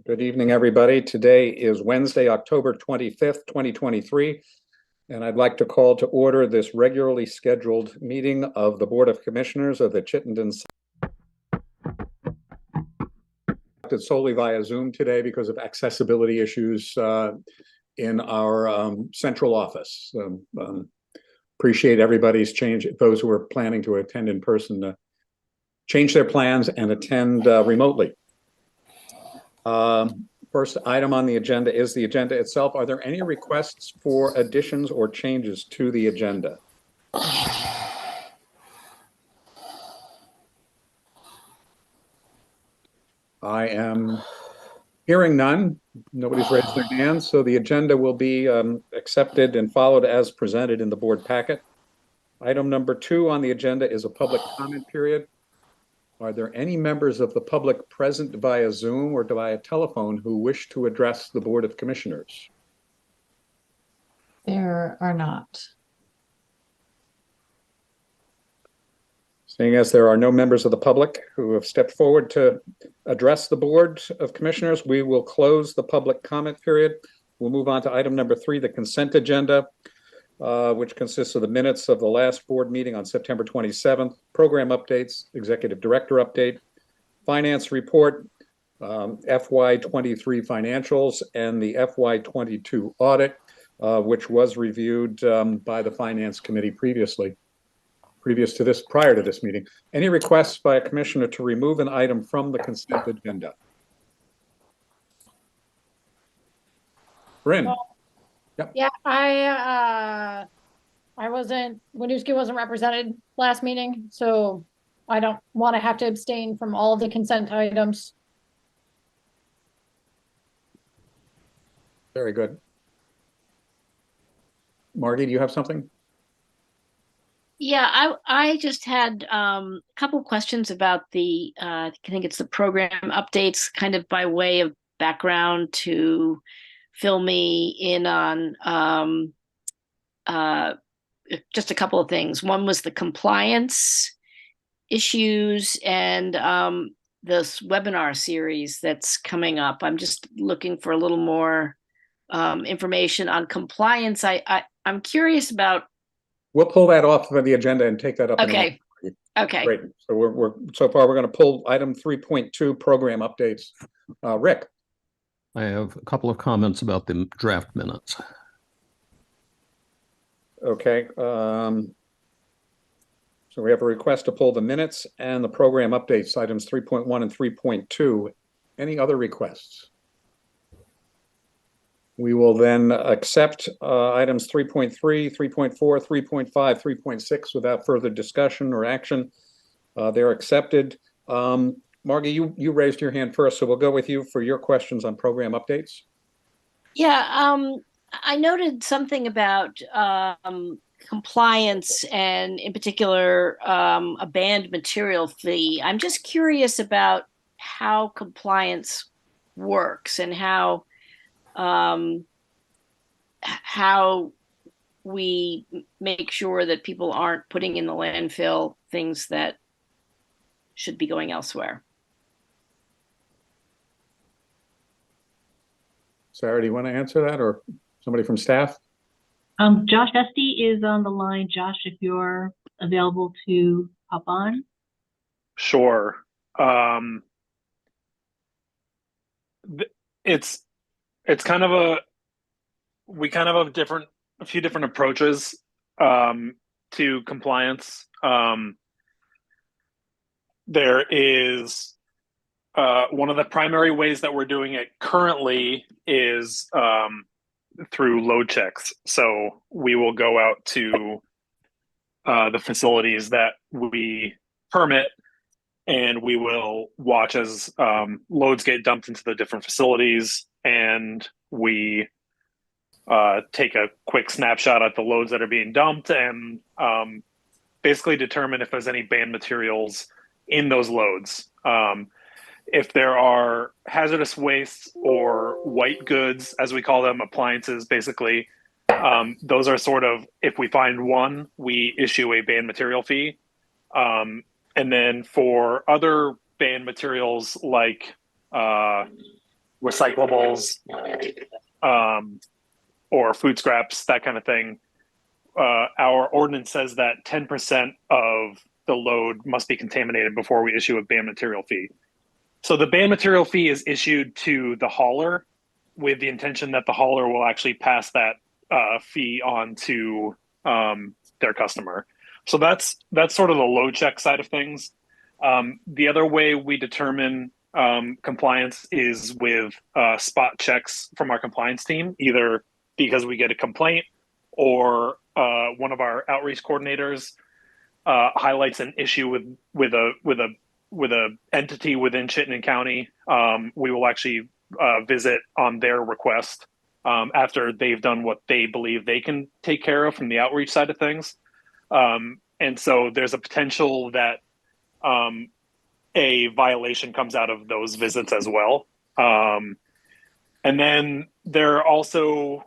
Good evening, everybody. Today is Wednesday, October 25th, 2023, and I'd like to call to order this regularly scheduled meeting of the Board of Commissioners of the Chittenden solely via Zoom today because of accessibility issues in our central office. Appreciate everybody's change, those who are planning to attend in person to change their plans and attend remotely. First item on the agenda is the agenda itself. Are there any requests for additions or changes to the agenda? I am hearing none. Nobody's raised their hand, so the agenda will be accepted and followed as presented in the board packet. Item number 2 on the agenda is a public comment period. Are there any members of the public present via Zoom or via telephone who wish to address the Board of Commissioners? There are not. Seeing as there are no members of the public who have stepped forward to address the Board of Commissioners, we will close the public comment period. We'll move on to item number 3, the consent agenda, which consists of the minutes of the last board meeting on September 27th, program updates, executive director update, finance report, FY23 financials, and the FY22 audit, which was reviewed by the Finance Committee prior to this meeting. Any requests by a commissioner to remove an item from the consent agenda? Bryn. Yep. Yeah, Winooski wasn't represented last meeting, so I don't want to have to abstain from all of the consent items. Very good. Margie, do you have something? Yeah, I just had a couple questions about the, I think it's the program updates, kind of by way of background to fill me in on just a couple of things. One was the compliance issues and this webinar series that's coming up. I'm just looking for a little more information on compliance. I'm curious about. We'll pull that off of the agenda and take that up. Okay. Okay. Great. So so far we're going to pull item 3.2 program updates. Rick. I have a couple of comments about the draft minutes. Okay. So we have a request to pull the minutes and the program updates, items 3.1 and 3.2. Any other requests? We will then accept items 3.3, 3.4, 3.5, 3.6 without further discussion or action. They're accepted. Margie, you raised your hand first, so we'll go with you for your questions on program updates. Yeah, I noted something about compliance and in particular a banned material fee. I'm just curious about how compliance works and how we make sure that people aren't putting in the landfill things that should be going elsewhere. Sarah, do you want to answer that, or somebody from staff? Josh Esty is on the line. Josh, if you're available to hop on. Sure. It's kind of we kind of have a few different approaches to compliance. There is one of the primary ways that we're doing it currently is through load checks. So we will go out to the facilities that we permit, and we will watch as loads get dumped into the different facilities, and we take a quick snapshot at the loads that are being dumped and basically determine if there's any banned materials in those loads. If there are hazardous wastes or white goods, as we call them, appliances, basically, those are sort of, if we find one, we issue a banned material fee. And then for other banned materials like recyclables, or food scraps, that kind of thing. Our ordinance says that 10% of the load must be contaminated before we issue a banned material fee. So the banned material fee is issued to the hauler with the intention that the hauler will actually pass that fee on to their customer. So that's sort of the load check side of things. The other way we determine compliance is with spot checks from our compliance team, either because we get a complaint or one of our outreach coordinators highlights an issue with a entity within Chittenden County. We will actually visit on their request after they've done what they believe they can take care of from the outreach side of things. And so there's a potential that a violation comes out of those visits as well. And then there are also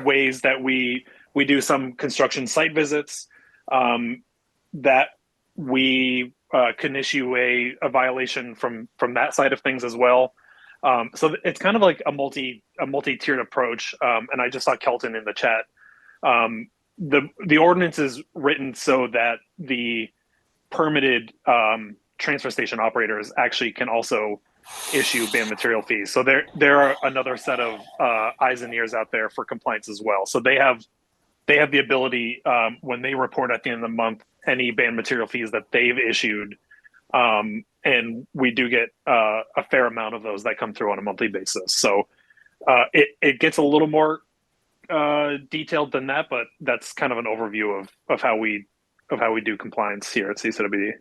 ways that we do some construction site visits that we can issue a violation from that side of things as well. So it's kind of like a multi-tiered approach. And I just saw Kelton in the chat. The ordinance is written so that the permitted transfer station operators actually can also issue banned material fees. So there are another set of eyes and ears out there for compliance as well. So they have the ability when they report at the end of the month any banned material fees that they've issued, and we do get a fair amount of those that come through on a monthly basis. So it gets a little more detailed than that, but that's kind of an overview of how we do compliance here at CCWD.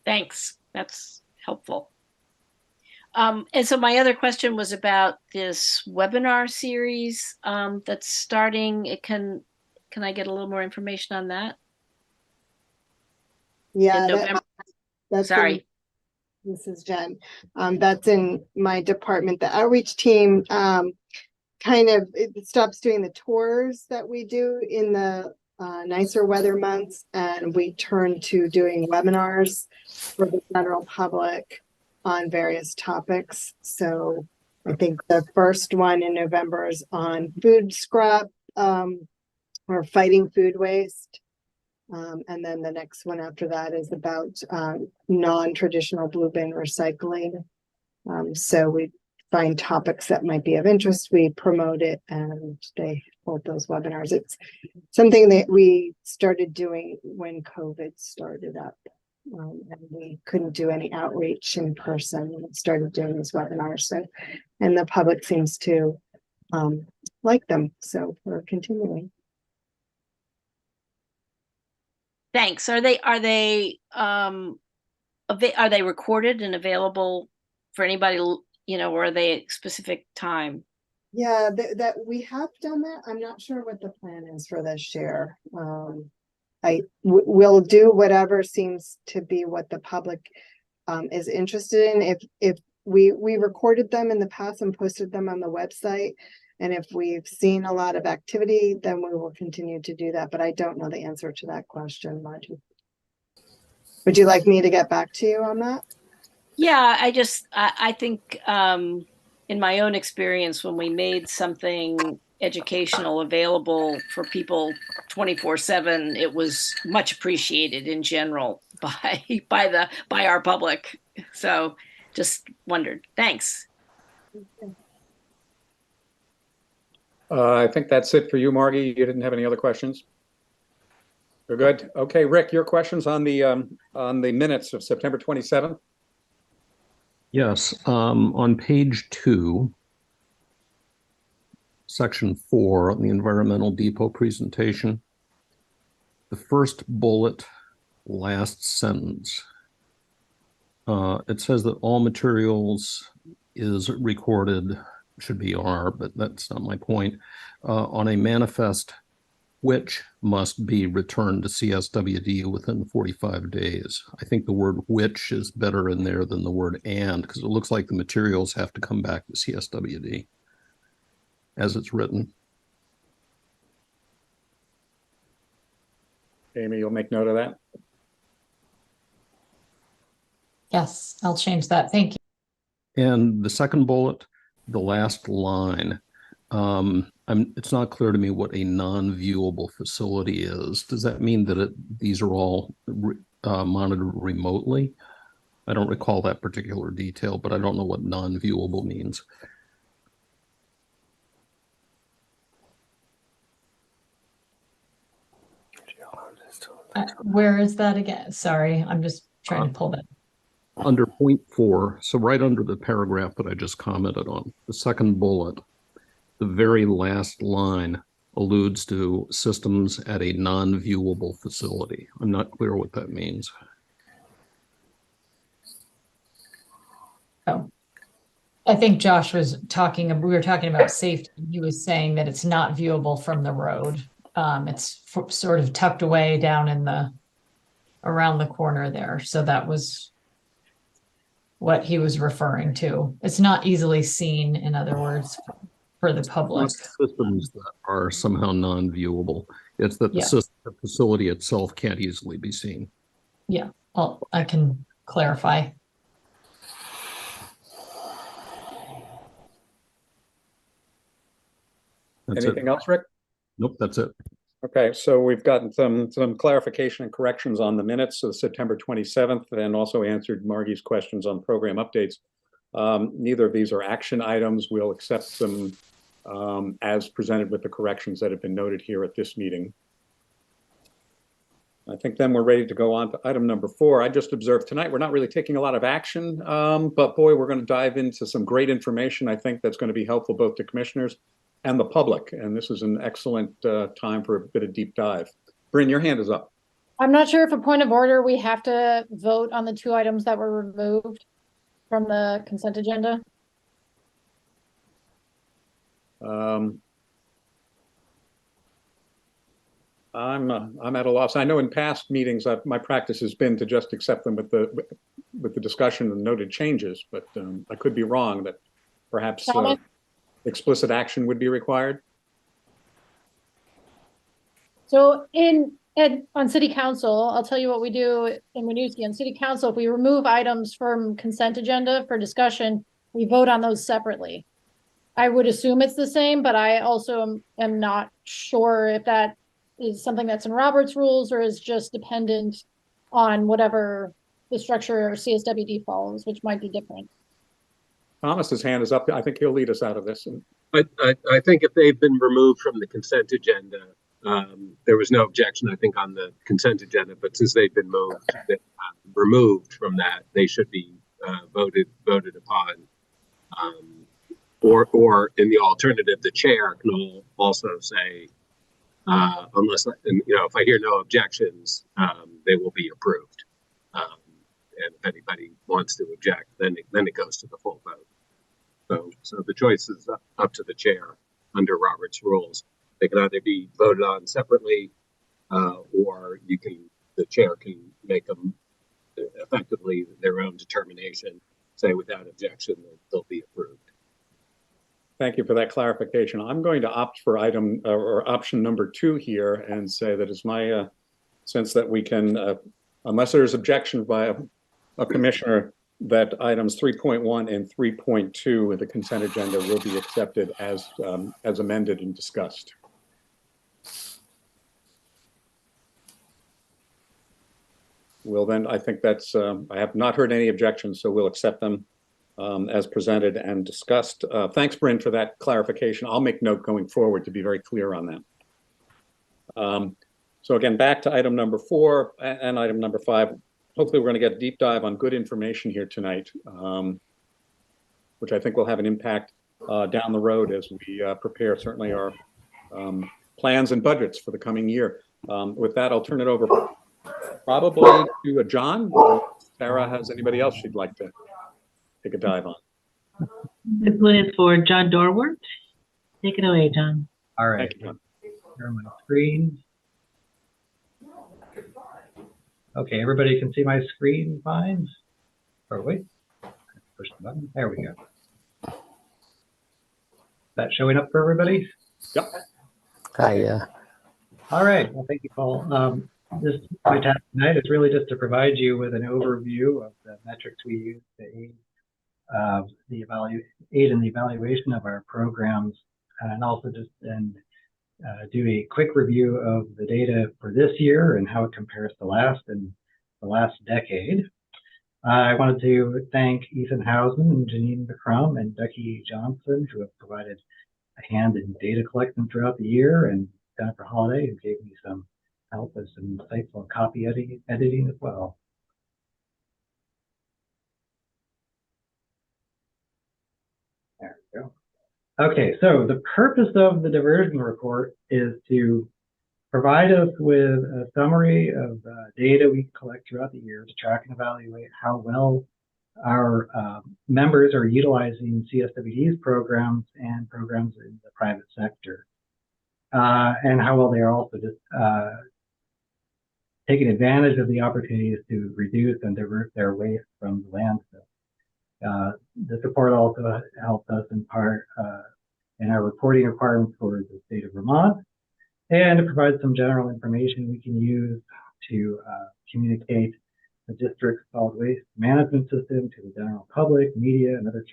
Thanks. That's helpful. And so my other question was about this webinar series that's starting. Can I get a little more information on that? Yeah, In November? that's Sorry. this is Jen. That's in my department. The outreach team kind of it stops doing the tours that we do in the nicer weather months, and we turn to doing webinars for the general public on various topics. So I think the first one in November is on food scrap or fighting food waste. And then the next one after that is about non-traditional blue bin recycling. So we find topics that might be of interest, we promote it, and they hold those webinars. It's something that we started doing when COVID started up. And we couldn't do any outreach in person. We started doing these webinars. So, and the public seems to like them. So we're continuing. Thanks. Are they recorded and available for anybody, or are they at specific time? Yeah, that we have done that. I'm not sure what the plan is for this year. We'll do whatever seems to be what the public is interested in. If we recorded them in the past and posted them on the website, and if we've seen a lot of activity, then we will continue to do that. But I don't know the answer to that question, Margie. Would you like me to get back to you on that? Yeah, I think in my own experience, when we made something educational available for people 24/7, it was much appreciated in general by our public. So just wondered. Thanks. I think that's it for you, Margie. You didn't have any other questions? You're good. Okay, Rick, your questions on the minutes of September 27th? Yes, on page 2, section 4 on the environmental depot presentation, the first bullet, last sentence, it says that all materials is recorded, should be are, but that's not my point, on a manifest which must be returned to CSWD within 45 days. I think the word which is better in there than the word and, because it looks like the materials have to come back to CSWD as it's written. Amy, you'll make note of that. Yes, I'll change that. Thank you. And the second bullet, the last line, it's not clear to me what a non-viewable facility is. Does that mean that these are all monitored remotely? I don't recall that particular detail, but I don't know what non-viewable means. Where is that again? Sorry, I'm just trying to pull that. Under point 4, so right under the paragraph that I just commented on, the second bullet, the very last line alludes to systems at a non-viewable facility. I'm not clear what that means. Oh, I think Josh was talking, we were talking about safety. He was saying that it's not viewable from the road. It's sort of tucked away down in around the corner there. So that was what he was referring to. It's not easily seen, in other words, for the public. Systems that are somehow non-viewable. It's that the facility itself can't easily be seen. Yeah, well, I can clarify. That's Anything it. else, Rick? Nope, that's it. Okay, so we've gotten some clarification and corrections on the minutes of September 27th and also answered Margie's questions on program updates. Neither of these are action items. We'll accept them as presented with the corrections that have been noted here at this meeting. I think then we're ready to go on to item number 4. I just observed tonight we're not really taking a lot of action, but boy, we're going to dive into some great information. I think that's going to be helpful both to commissioners and the public. And this is an excellent time for a bit of deep dive. Bryn, your hand is up. I'm not sure if a point of order, we have to vote on the 2 items that were removed from the consent agenda. I'm at a loss. I know in past meetings, my practice has been to just accept them with the discussion and noted changes, but I could be wrong that perhaps explicit action would be required. So on city council, I'll tell you what we do in Winooski. On city council, if we remove items from consent agenda for discussion, we vote on those separately. I would assume it's the same, but I also am not sure if that is something that's in Robert's rules or is just dependent on whatever the structure or CSWD follows, which might be different. Thomas's hand is up. I think he'll lead us out of this. I think if they've been removed from the consent agenda, there was no objection, I think, on the consent agenda, but since they've been removed from that, they should be voted upon. Or in the alternative, the chair can also say, unless, if I hear no objections, they will be approved. And if anybody wants to object, then it goes to the full vote. So the choice is up to the chair under Robert's rules. They can either be voted on separately, or the chair can make them effectively their own determination, say without objection that they'll be approved. Thank you for that clarification. I'm going to opt for option number 2 here and say that it's my sense that we can, unless there's objection by a commissioner, that items 3.1 and 3.2 of the consent agenda will be accepted as amended and discussed. Well, then I think that's, I have not heard any objections, so we'll accept them as presented and discussed. Thanks, Bryn, for that clarification. I'll make note going forward to be very clear on that. So again, back to item number 4 and item number 5. Hopefully we're going to get a deep dive on good information here tonight, which I think will have an impact down the road as we prepare certainly our plans and budgets for the coming year. With that, I'll turn it over probably to John. Sarah has anybody else she'd like to take a dive on? This one is for John Dorwart. Take it away, John. All right. Share my screen. Okay, everybody can see my screen fine? Or wait, push the button. There we go. Is that showing up for everybody? Yep. Hi, yeah. All right. Well, thank you, Paul. my task tonight is really just to provide you with an overview of the metrics we use to aid in the evaluation of our programs, and also just do a quick review of the data for this year and how it compares to the last decade. I wanted to thank Ethan Hausman and Janine Bikram and Becky Johnson, who have provided a hand in data collection throughout the year, and Jennifer Holiday, who gave me some help with some insightful copy editing as well. There we go. Okay, so the purpose of the diversion report is to provide us with a summary of data we collect throughout the year to track and evaluate how well our members are utilizing CSWD's programs and programs in the private sector, and how well they are also just taking advantage of the opportunities to reduce and divert their waste from the landfill. This report also helps us in part in our reporting requirements for the state of Vermont, and it provides some general information we can use to communicate the district's solid waste management system to the general public, media, and other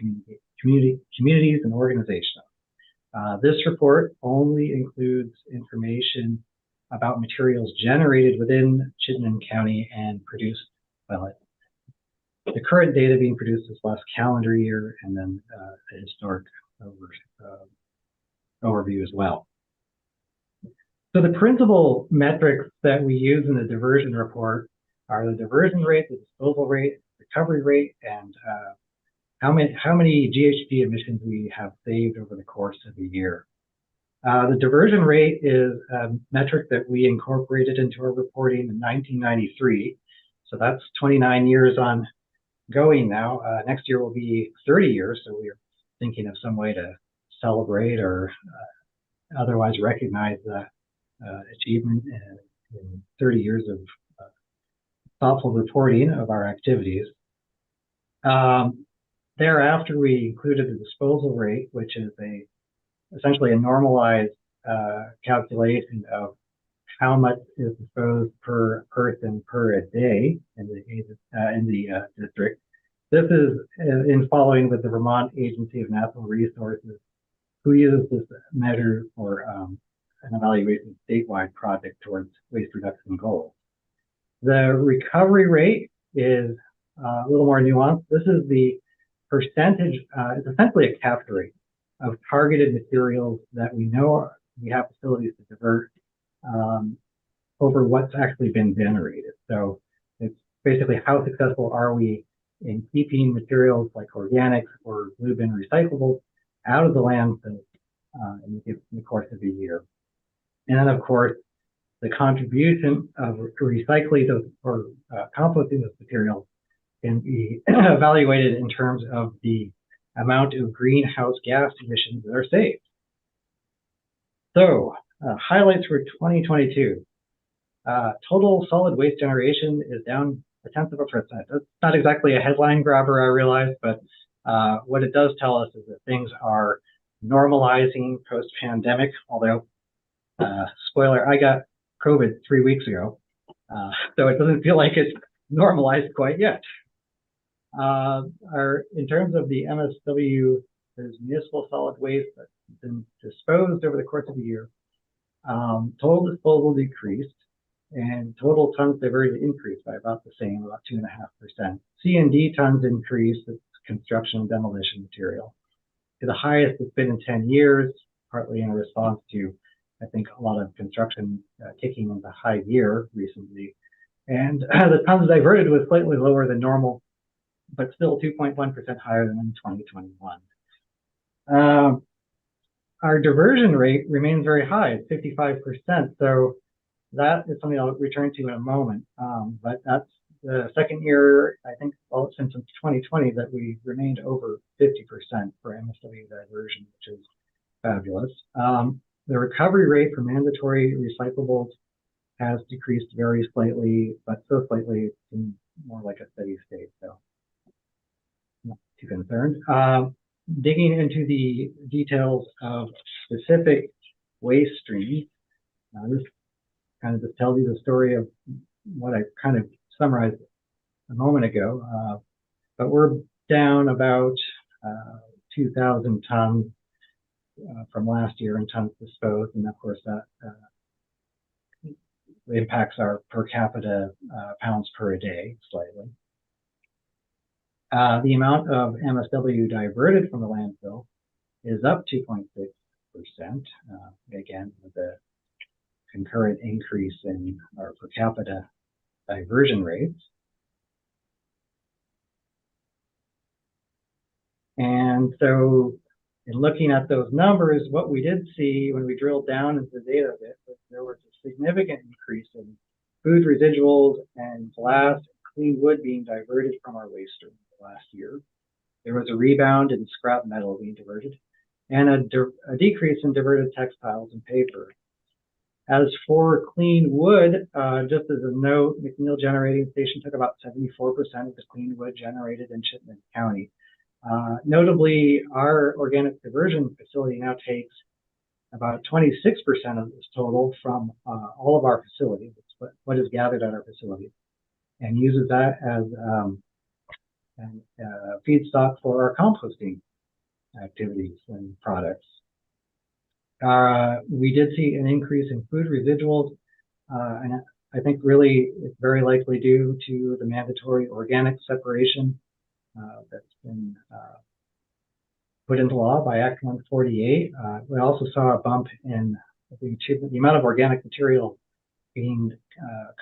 communities and organizations. This report only includes information about materials generated within Chittenden County and produced, well, the current data being produced this last calendar year, and then a historic overview as well. So the principal metrics that we use in the diversion report are the diversion rate, the disposal rate, recovery rate, and how many GHG emissions we have saved over the course of the year. The diversion rate is a metric that we incorporated into our reporting in 1993. So that's 29 years on going now. Next year will be 30 years, so we're thinking of some way to celebrate or otherwise recognize that achievement in 30 years of thoughtful reporting of our activities. Thereafter, we included the disposal rate, which is essentially a normalized calculation of how much is disposed per person per day in the district. This is in following with the Vermont Agency of Natural Resources, who uses this measure for an evaluation statewide project towards waste reduction goals. The recovery rate is a little more nuanced. This is the percentage, it's essentially a capture rate of targeted materials that we know we have facilities to divert over what's actually been generated. So it's basically how successful are we in keeping materials like organics or blue bin recyclables out of the landfill in the course of a year. And then, of course, the contribution of recycling those or composting those materials can be evaluated in terms of the amount of greenhouse gas emissions that are saved. So, highlights for 2022. Total solid waste generation is down 0.1%. That's not exactly a headline grabber, I realize, but what it does tell us is that things are normalizing post-pandemic, although, spoiler, I got COVID 3 weeks ago, so it doesn't feel like it's normalized quite yet. In terms of the MSW, there's municipal solid waste that's been disposed over the course of the year. Total disposal decreased, and total tons diverted increased by about the same, about 2.5%. C&D tons increased, it's construction and demolition material, to the highest it's been in 10 years, partly in response to, I think, a lot of construction kicking into high gear recently. And the tons diverted was slightly lower than normal, but still 2.1% higher than in 2021. Our diversion rate remains very high at 55%. So that is something I'll return to in a moment. But that's the second year, I think, well, since 2020 that we remained over 50% for MSW diversion, which is fabulous. The recovery rate for mandatory recyclables has decreased very slightly, but so slightly it's more like a steady state. So not too concerned. Digging into the details of specific waste streams, this kind of just tells you the story of what I kind of summarized a moment ago. But we're down about 2,000 tons from last year in tons disposed, and of course that impacts our per capita pounds per day slightly. The amount of MSW diverted from the landfill is up 2.6%, again, with a concurrent increase in our per capita diversion rates. And so in looking at those numbers, what we did see when we drilled down into the data a bit was there was a significant increase in food residuals and glass and clean wood being diverted from our waste stream last year. There was a rebound in scrap metal being diverted and a decrease in diverted textiles and paper. As for clean wood, just as a note, McNeil Generating Station took about 74% of the clean wood generated in Chittenden County. Notably, our organic diversion facility now takes about 26% of this total from all of our facilities, what is gathered at our facilities, and uses that as feedstock for our composting activities and products. We did see an increase in food residuals, and I think really it's very likely due to the mandatory organic separation that's been put into law by Act 148. We also saw a bump in the amount of organic material being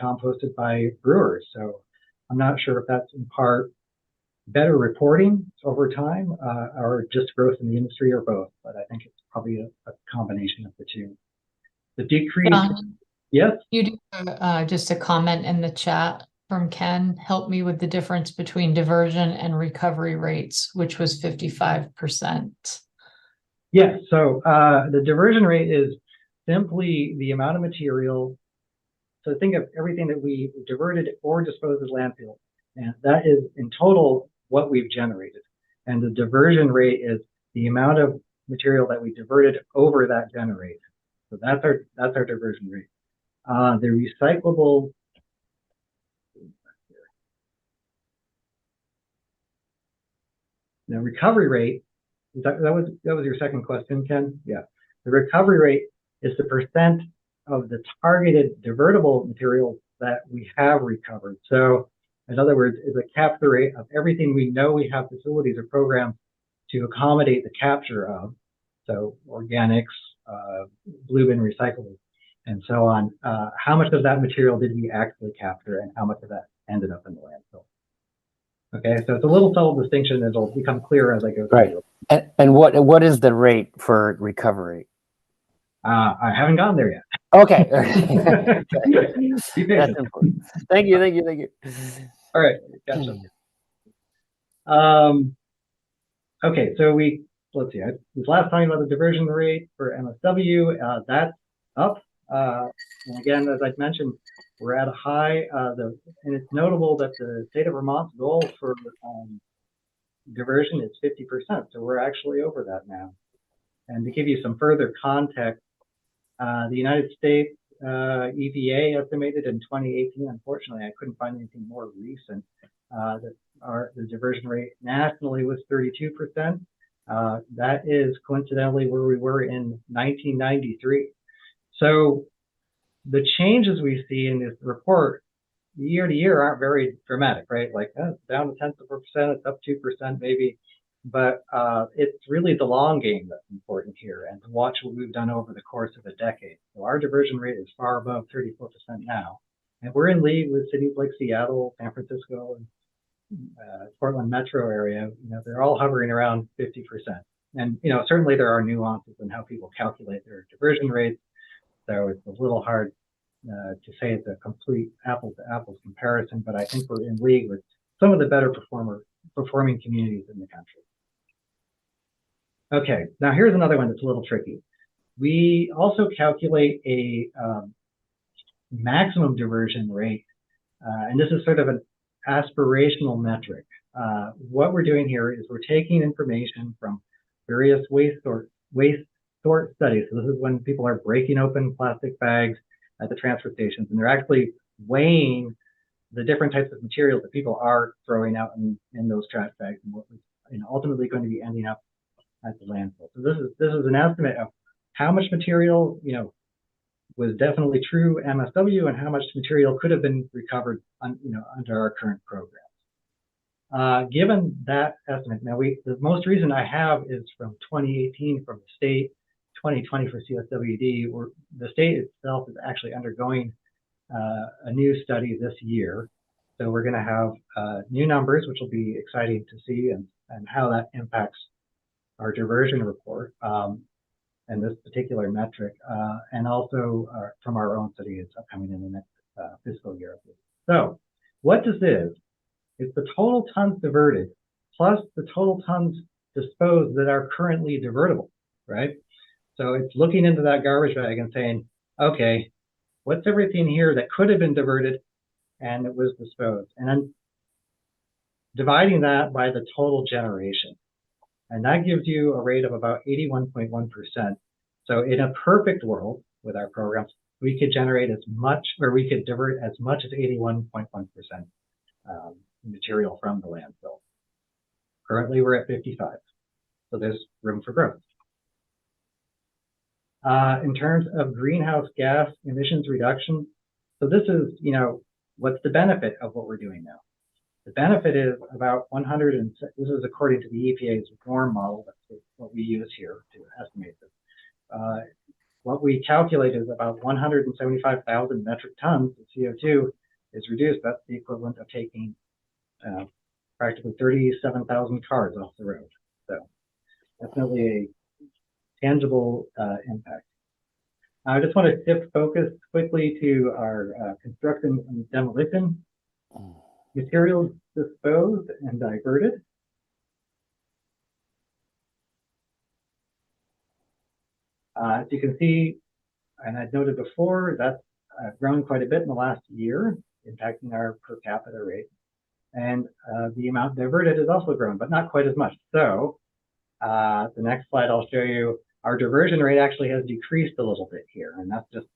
composted by brewers. So I'm not sure if that's in part better reporting over time or just growth in the industry or both, but I think it's probably a combination of the two. The decrease, yes? You do just a comment in the chat from Ken, help me with the difference between diversion and recovery rates, which was 55%. Yes, so the diversion rate is simply the amount of material. So think of everything that we diverted or disposed of landfill, and that is in total what we've generated. And the diversion rate is the amount of material that we diverted over that generated. So that's our diversion rate. The recyclable the recovery rate, that was your second question, Ken? Yeah. The recovery rate is the percent of the targeted divertible materials that we have recovered. So in other words, is a capture rate of everything we know we have facilities or programs to accommodate the capture of. So organics, blue bin recyclables, and so on. How much of that material did we actually capture and how much of that ended up in the landfill? Okay, so it's a little subtle distinction that will become clearer as I go through. Right. And what is the rate for recovery? I haven't gotten there yet. Okay. Be patient. Thank you. All right, gotcha. Okay, so let's see. I was last talking about the diversion rate for MSW. That's up. And again, as I mentioned, we're at a high. And it's notable that the state of Vermont's goal for diversion is 50%. So we're actually over that now. And to give you some further context, the United States EPA estimated in 2018, unfortunately, I couldn't find anything more recent, that the diversion rate nationally was 32%. That is coincidentally where we were in 1993. So the changes we see in this report year to year aren't very dramatic, right? Like it's down a 0.1%, it's up 2% maybe. But it's really the long game that's important here, and to watch what we've done over the course of a decade. So our diversion rate is far above 34% now. And we're in league with cities like Seattle, San Francisco, and Portland metro area. You know, they're all hovering around 50%. And, you know, certainly there are nuances in how people calculate their diversion rates. So it's a little hard to say it's a complete apples to apples comparison, but I think we're in league with some of the better performing communities in the country. Okay, now here's another one that's a little tricky. We also calculate a maximum diversion rate, and this is sort of an aspirational metric. What we're doing here is we're taking information from various waste sort studies. So this is when people are breaking open plastic bags at the transfer stations, and they're actually weighing the different types of materials that people are throwing out in those trash bags, and what was ultimately going to be ending up at the landfill. So this is an estimate of how much material was definitely true MSW, and how much material could have been recovered under our current program. Given that estimate, now the most recent I have is from 2018 from the state, 2020 for CSWD, where the state itself is actually undergoing a new study this year. So we're going to have new numbers, which will be exciting to see, and how that impacts our diversion report and this particular metric, and also from our own study is upcoming in the next fiscal year. So what this is the total tons diverted plus the total tons disposed that are currently divertible, right? So it's looking into that garbage bag and saying, okay, what's everything here that could have been diverted and it was disposed? And then dividing that by the total generation. And that gives you a rate of about 81.1%. So in a perfect world with our programs, we could generate as much, or we could divert as much as 81.1% material from the landfill. Currently, we're at 55. So there's room for growth. In terms of greenhouse gas emissions reduction, so this is, what's the benefit of what we're doing now? The benefit is about 100, and this is according to the EPA's WARM model, that's what we use here to estimate this. What we calculate is about 175,000 metric tons of CO2 is reduced. That's the equivalent of taking practically 37,000 cars off the road. So definitely a tangible impact. I just want to shift focus quickly to our construction and demolition. Materials disposed and diverted. As you can see, and I'd noted before, that's grown quite a bit in the last year, impacting our per capita rate. And the amount diverted has also grown, but not quite as much. So the next slide I'll show you, our diversion rate actually has decreased a little bit here, and that's just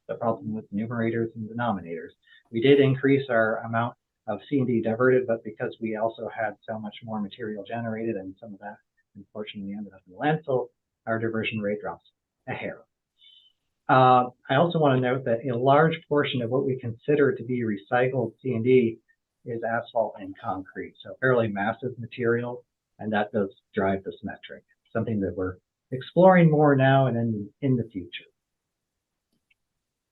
the problem with numerators and denominators. We did increase our amount of C&D diverted, but because we also had so much more material generated, and some of that unfortunately ended up in the landfill, our diversion rate drops a hair. I also want to note that a large portion of what we consider to be recycled C&D is asphalt and concrete, so fairly massive material, and that does drive this metric, something that we're exploring more now and in the future.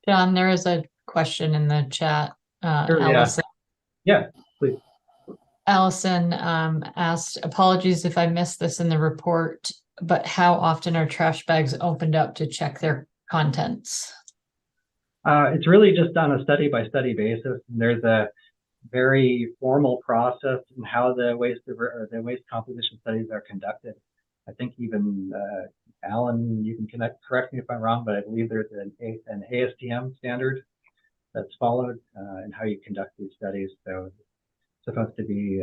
John, there is a question in the chat. Sure, Allison. Yeah, please. Allison asked, apologies if I missed this in the report, but how often are trash bags opened up to check their contents? It's really just on a study-by-study basis. There's a very formal process in how the waste composition studies are conducted. I think even Alan, you can correct me if I'm wrong, but I believe there's an ASTM standard that's followed in how you conduct these studies. So it's supposed to be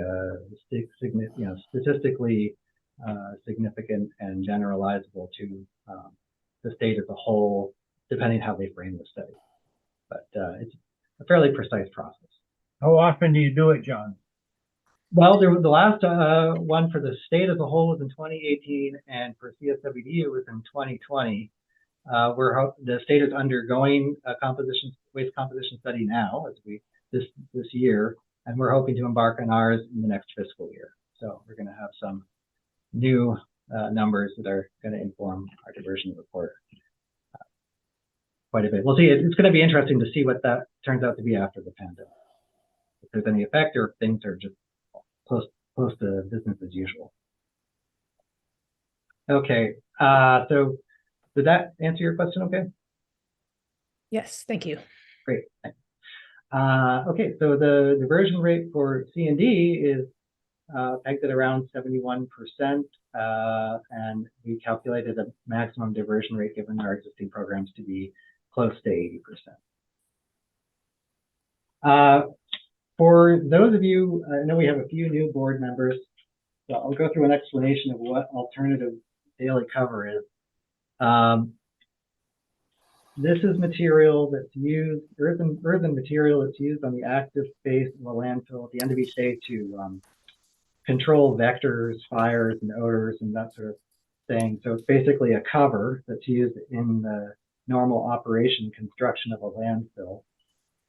statistically significant and generalizable to the state as a whole, depending how they frame the study. But it's a fairly precise process. How often do you do it, John? Well, the last one for the state as a whole was in 2018, and for CSWD it was in 2020. The state is undergoing a waste composition study now this year, and we're hoping to embark on ours in the next fiscal year. So we're going to have some new numbers that are going to inform our diversion report quite a bit. We'll see. It's going to be interesting to see what that turns out to be after the pandemic. If there's any effect, or if things are just close to business as usual. Okay, so did that answer your question okay? Yes, thank you. Great, thanks. Okay, so the diversion rate for C&D is pegged at around 71%, and we calculated a maximum diversion rate given our existing programs to be close to 80%. For those of you, I know we have a few new board members, so I'll go through an explanation of what alternative daily cover is. this is material that's used, earthen material that's used on the active space of a landfill at the end of each day to control vectors, fires, and odors, and that sort of thing. So it's basically a cover that's used in the normal operation construction of a landfill.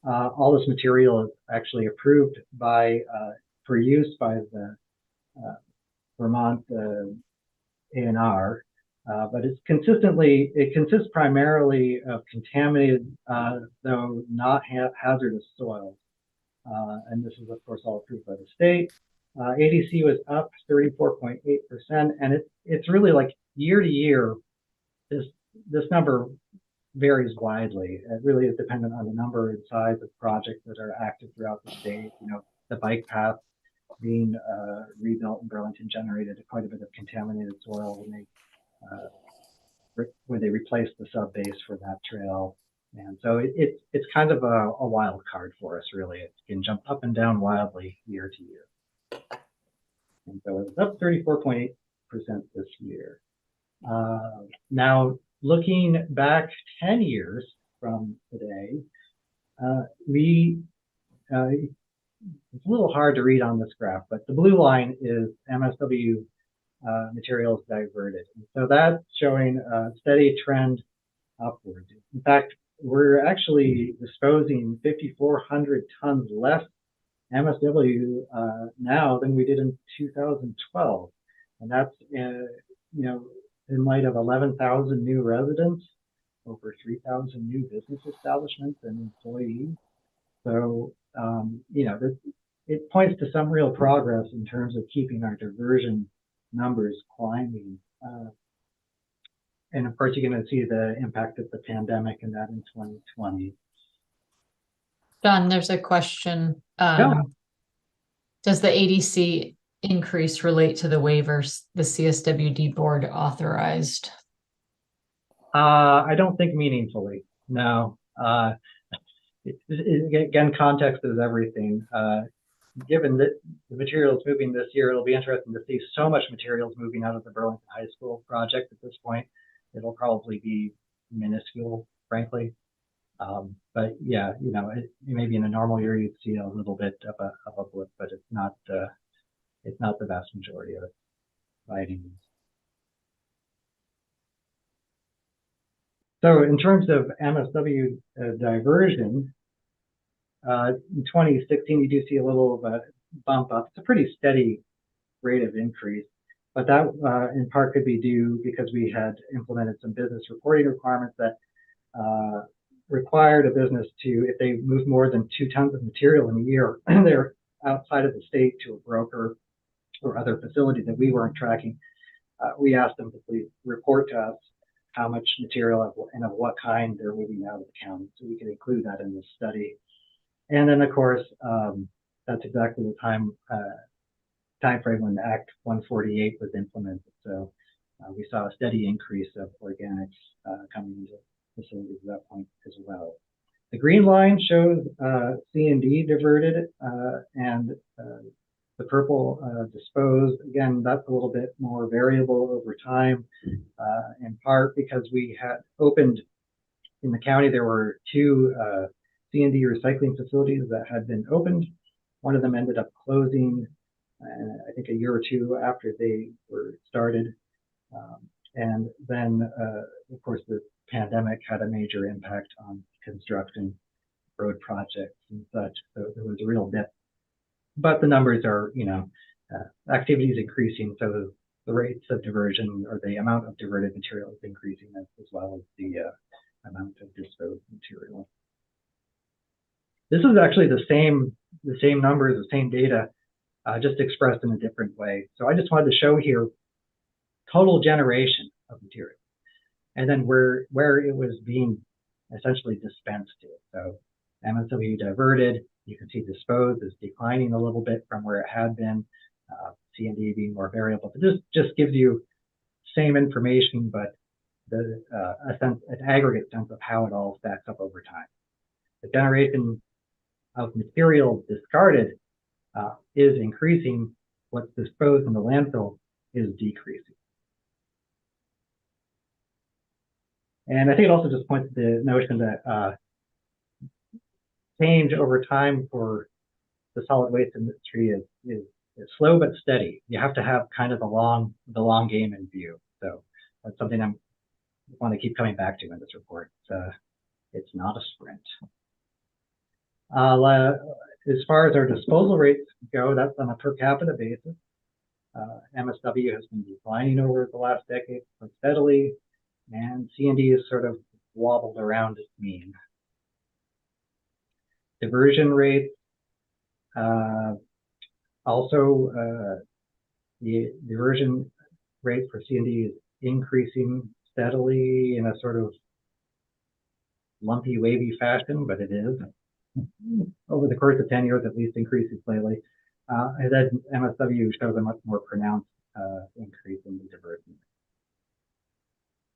All this material is actually approved by for use by the Vermont ANR, but it consists primarily of contaminated, though not hazardous soils. And this is, of course, all approved by the state. ADC was up 34.8%, and it's really like year to year, this number varies widely. It really is dependent on the number and size of projects that are active throughout the state. You know, the bike path being rebuilt in Burlington generated quite a bit of contaminated soil when they replaced the sub base for that trail. And so it's kind of a wild card for us, really. It can jump up and down wildly year to year. And so it's up 34.8% this year. Now, looking back 10 years from today, it's a little hard to read on this graph, but the blue line is MSW materials diverted. And so that's showing a steady trend upward. In fact, we're actually disposing 5,400 tons less MSW now than we did in 2012. And that's, you know, in light of 11,000 new residents, over 3,000 new business establishments and employees. So, you know, it points to some real progress in terms of keeping our diversion numbers climbing. And of course, you're going to see the impact of the pandemic and that in 2020. John, there's a question. Does the ADC increase relate to the waivers the CSWD board authorized? I don't think meaningfully, no. Again, context is everything. Given that the materials moving this year, it'll be interesting to see so much materials moving out of the Burlington High School project at this point. It'll probably be minuscule, frankly. But yeah, you know, maybe in a normal year you'd see a little bit of a blip, but it's not the vast majority of it by any means. So in terms of MSW diversion, in 2016 you do see a little of a bump up. It's a pretty steady rate of increase, but that in part could be due because we had implemented some business reporting requirements that required a business to, if they move more than 2 tons of material in a year, they're outside of the state to a broker or other facility that we weren't tracking. We asked them to please report to us how much material and of what kind they're moving out of the county, so we can include that in this study. And then, of course, that's exactly the time frame when Act 148 was implemented. So we saw a steady increase of organics coming into facilities at that point as well. The green line shows C&D diverted and the purple disposed. Again, that's a little bit more variable over time, in part because we had opened in the county, there were 2 C&D recycling facilities that had been opened. One of them ended up closing, I think a year or 2 after they were started. And then, of course, the pandemic had a major impact on construction, road projects and such. So there was a real dip. But the numbers are, you know, activity is increasing, so the rates of diversion or the amount of diverted material is increasing as well as the amount of disposed material. This is actually the same numbers, the same data, just expressed in a different way. So I just wanted to show here total generation of material, and then where it was being essentially dispensed to. So MSW diverted, you can see disposed is declining a little bit from where it had been, C&D being more variable. But this just gives you same information, but an aggregate sense of how it all stacks up over time. The generation of material discarded is increasing. What's disposed in the landfill is decreasing. And I think it also just points to the notion that change over time for the solid waste industry is slow but steady. You have to have kind of the long game in view. So that's something I want to keep coming back to in this report. It's not a sprint. As far as our disposal rates go, that's on a per capita basis. MSW has been declining over the last decade quite steadily, and C&D has sort of wobbled around its mean. Diversion rates, also the diversion rate for C&D is increasing steadily in a sort of lumpy, wavy fashion, but it is. Over the course of 10 years, at least increases slightly. And then MSW shows a much more pronounced increase in the diversion.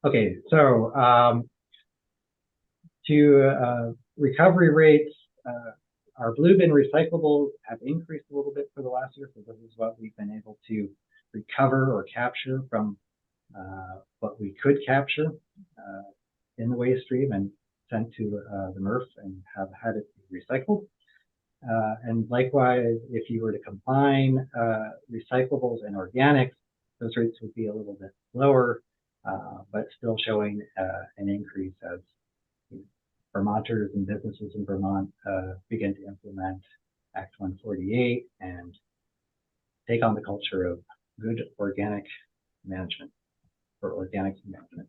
Okay, so recovery rates, our blue bin recyclables have increased a little bit for the last year, so this is what we've been able to recover or capture from what we could capture in the waste stream and sent to the MRF and have had it recycled. And likewise, if you were to combine recyclables and organics, those rates would be a little bit lower, but still showing an increase as Vermonters and businesses in Vermont begin to implement Act 148 and take on the culture of good organic management or organic management.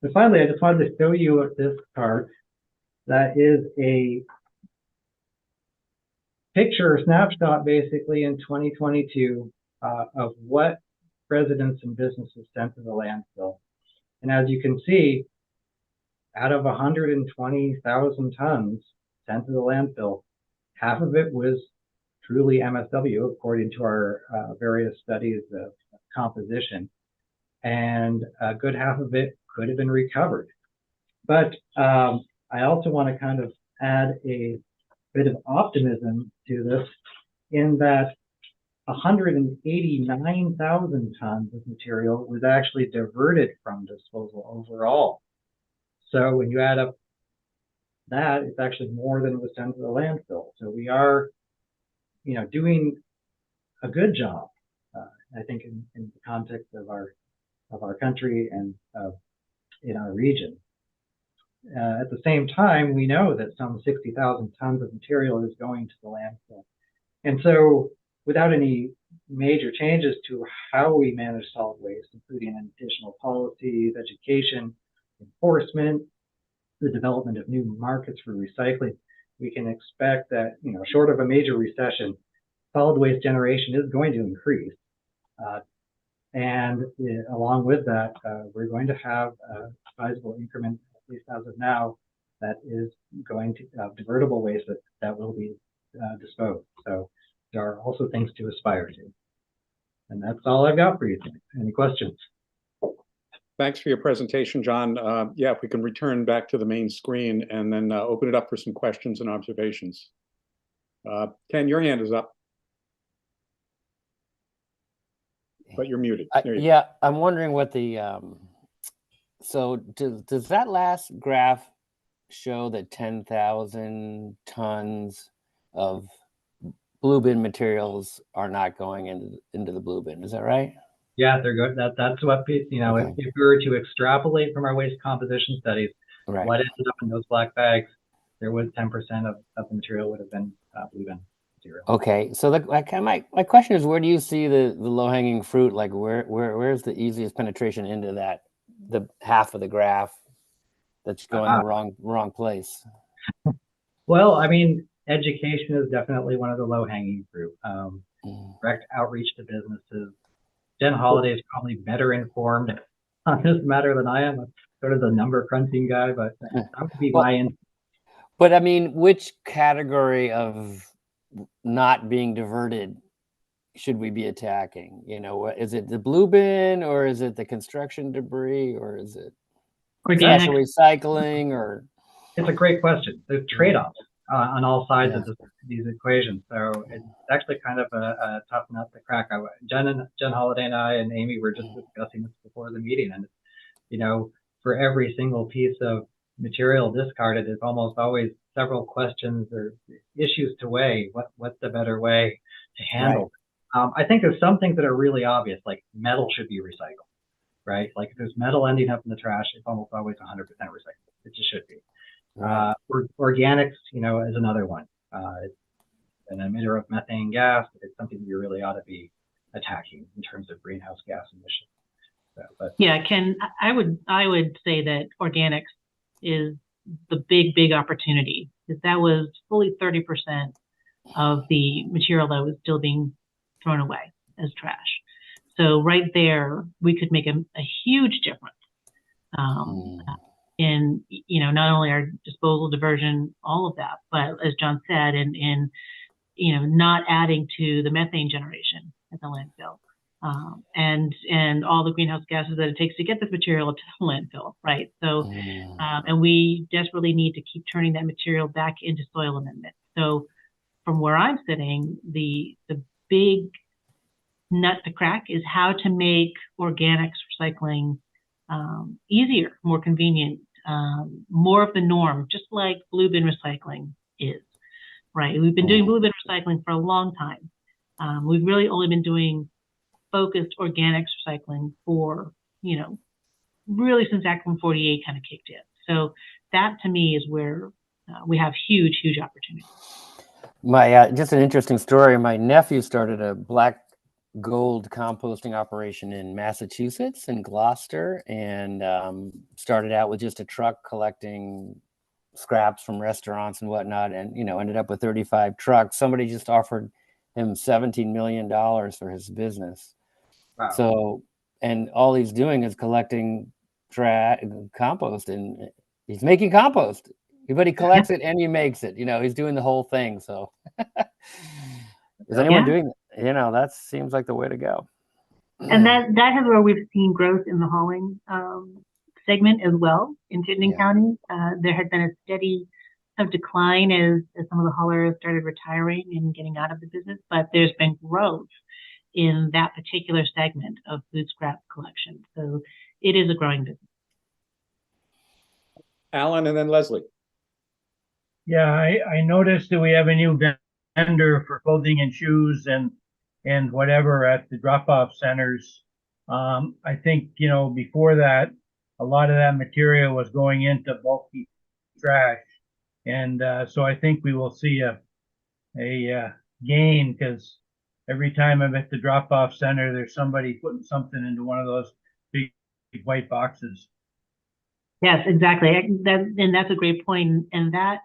And finally, I just wanted to show you this chart that is a picture, snapshot basically in 2022 of what residents and businesses sent to the landfill. And as you can see, out of 120,000 tons sent to the landfill, half of it was truly MSW, according to our various studies of composition, and a good half of it could have been recovered. But I also want to kind of add a bit of optimism to this in that 189,000 tons of material was actually diverted from disposal overall. So when you add up that, it's actually more than was sent to the landfill. So we are, doing a good job, I think, in the context of our country and in our region. At the same time, we know that some 60,000 tons of material is going to the landfill. And so without any major changes to how we manage solid waste, including additional policies, education, enforcement, the development of new markets for recycling, we can expect that, short of a major recession, solid waste generation is going to increase. And along with that, we're going to have a sizable increment, at least as of now, that is going to divertible waste that will be disposed. So there are also things to aspire to. And that's all I've got for you tonight. Any questions? Thanks for your presentation, John. Yeah, if we can return back to the main screen and then open it up for some questions and observations. Ken, your hand is up. But you're muted. Yeah, I'm wondering what the so does that last graph show that 10,000 tons of blue bin materials are not going into the blue bin? Is that right? Yeah, they're good. That's what okay. If we were to extrapolate from our waste composition studies, right, what ended up in those black bags, there was 10% of the material would have been blue bin material. Okay, so my question is, where do you see the low-hanging fruit? Like where's the easiest penetration into that, the half of the graph that's going the wrong place? Well, I mean, education is definitely one of the low-hanging fruit. Direct outreach to businesses. Jen Holiday is probably better informed on this matter than I am. I'm sort of the number crunching guy, but that would be my input. But I mean, which category of not being diverted should we be attacking? Is it the blue bin, or is it the construction debris, or is it special recycling? Or it's a great question. There's trade-offs on all sides of these equations, so it's actually kind of a tough nut to crack. Jen Holiday and I and Amy were just discussing this before the meeting, and you know, for every single piece of material discarded, there's almost always several questions or issues to weigh. What's the better way to handle? I think there's some things that are really obvious, like metal should be recycled, right? Like if there's metal ending up in the trash, it's almost always 100% recyclable. It just should be. Right. Organics, you know, is another one. It's an emitter of methane gas. It's something you really ought to be attacking in terms of greenhouse gas emissions. So, but Yeah, Ken, I would say that organics is the big opportunity, because that was fully 30% of the material that was still being thrown away as trash. So right there, we could make a huge difference in, you know, not only our disposal, diversion, all of that, but as John said, in you know, not adding to the methane generation at the landfill. And all the greenhouse gases that it takes to get this material to the landfill, right? So, and we desperately need to keep turning that material back into soil amendment. So, from where I'm sitting, the big nut to crack is how to make organics recycling easier, more convenient, more of the norm, just like blue bin recycling is. Right, we've been doing blue bin recycling for a long time. We've really only been doing focused organics recycling for, you know, really since Act 148 kind of kicked in. So that to me is where we have huge opportunity. My just an interesting story. My nephew started a black gold composting operation in Massachusetts, in Gloucester, and started out with just a truck collecting scraps from restaurants and whatnot, and, you know, ended up with 35 trucks. Somebody just offered him $17 million for his business. wow. So, and all he's doing is collecting compost, and he's making compost, but he collects it and he makes it. You know, he's doing the whole thing. So, is anyone doing that? You know, that seems like the way to go. And that is where we've seen growth in the hauling segment as well in Chittenden County. There had been a steady decline as some of the haulers started retiring and getting out of the business, but there's been growth in that particular segment of food scrap collection. So it is a growing business. Alan and then Leslie. Yeah, I noticed that we have a new vendor for clothing and shoes and whatever at the drop-off centers. I think, you know, before that, a lot of that material was going into bulky trash. And so I think we will see a gain, because every time I'm at the drop-off center, there's somebody putting something into one of those big white boxes. Yes, exactly. And that's a great point. And that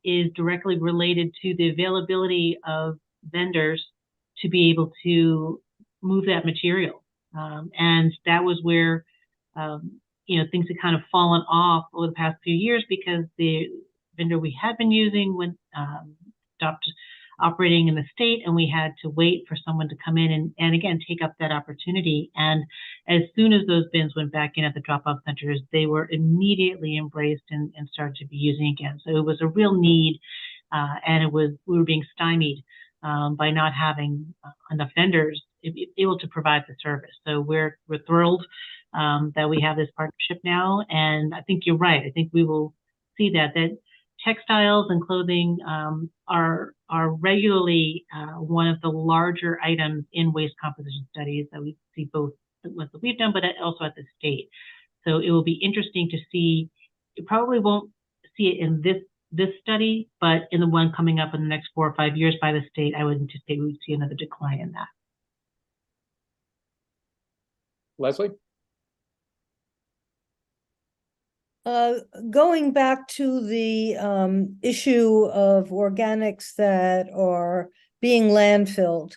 is directly related to the availability of vendors to be able to move that material. And that was where, you know, things had kind of fallen off over the past few years, because the vendor we had been using stopped operating in the state, and we had to wait for someone to come in and again take up that opportunity. And as soon as those bins went back in at the drop-off centers, they were immediately embraced and started to be using again. So it was a real need, and we were being stymied by not having enough vendors able to provide the service. So we're thrilled that we have this partnership now, and I think you're right. I think we will see that textiles and clothing are regularly one of the larger items in waste composition studies that we see, both what we've done, but also at the state. So it will be interesting to see. You probably won't see it in this study, but in the one coming up in the next 4 or 5 years by the state, I would anticipate we would see another decline in that. Leslie? Going back to the issue of organics that are being landfilled,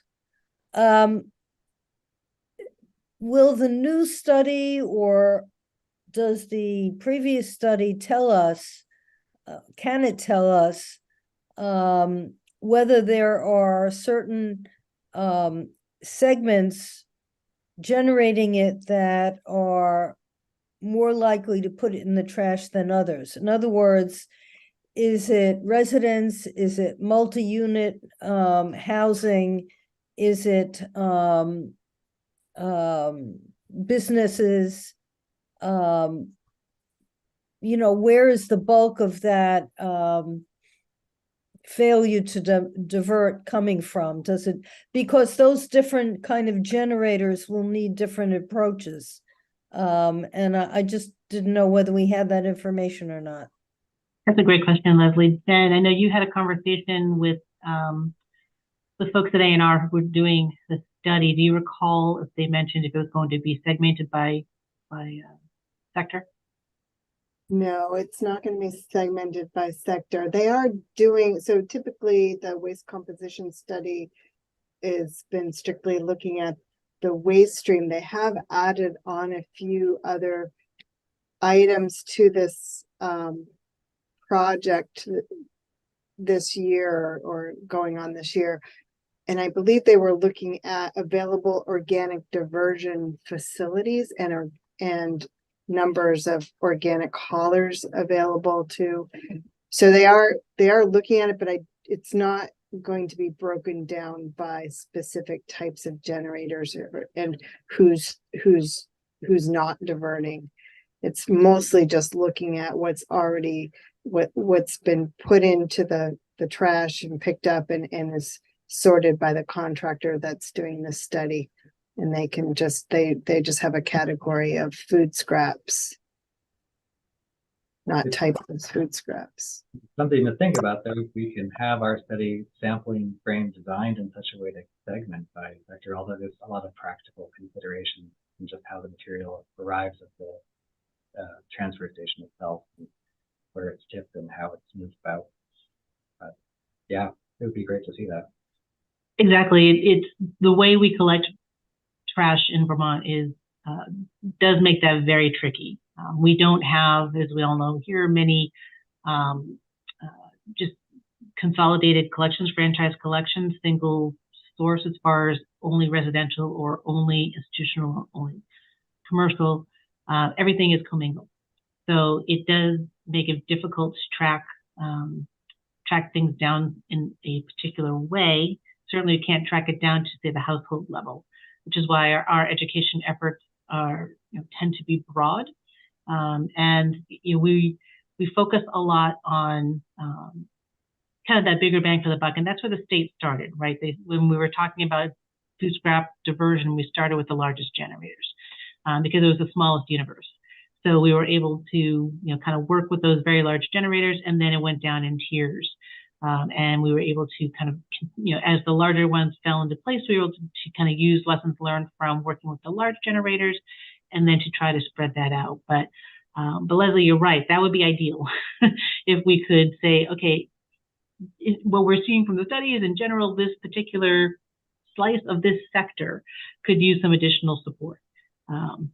will the new study, or does the previous study tell us, can it tell us whether there are certain segments generating it that are more likely to put it in the trash than others? In other words, is it residents? Is it multi-unit housing? Is it businesses? where is the bulk of that failure to divert coming from? Does it, because those different kind of generators will need different approaches. And I just didn't know whether we had that information or not. That's a great question, Leslie. And I know you had a conversation with folks at A&R who were doing the study. Do you recall if they mentioned if it was going to be segmented by sector? No, it's not going to be segmented by sector. They are doing, so typically the waste composition study has been strictly looking at the waste stream. They have added on a few other items to this project this year or going on this year. And I believe they were looking at available organic diversion facilities and numbers of organic haulers available to. So they are looking at it, but it's not going to be broken down by specific types of generators and who's not diverting. It's mostly just looking at what's already what's been put into the trash and picked up and is sorted by the contractor that's doing the study. And they can just they just have a category of food scraps, not types of food scraps. Something to think about though, if we can have our study sampling frame designed in such a way to segment by sector, although there's a lot of practical considerations in just how the material arrives at the transfer station itself, and where it's tipped and how it's moved about. But yeah, it would be great to see that. Exactly. It's the way we collect trash in Vermont is does make that very tricky. We don't have, as we all know here, many just consolidated collections, franchise collections, single source as far as only residential or only institutional or only commercial. Everything is commingled. So it does make it difficult to track things down in a particular way. Certainly you can't track it down to say the household level, which is why our education efforts are tend to be broad. And we focus a lot on kind of that bigger bang for the buck. And that's where the state started, right? When we were talking about food scrap diversion, we started with the largest generators because it was the smallest universe. So we were able to kind of work with those very large generators, and then it went down in tiers. And we were able to kind of, as the larger ones fell into place, we were able to kind of use lessons learned from working with the large generators and then to try to spread that out. But Leslie, you're right. That would be ideal if we could say, okay, what we're seeing from the study is in general, this particular slice of this sector could use some additional support.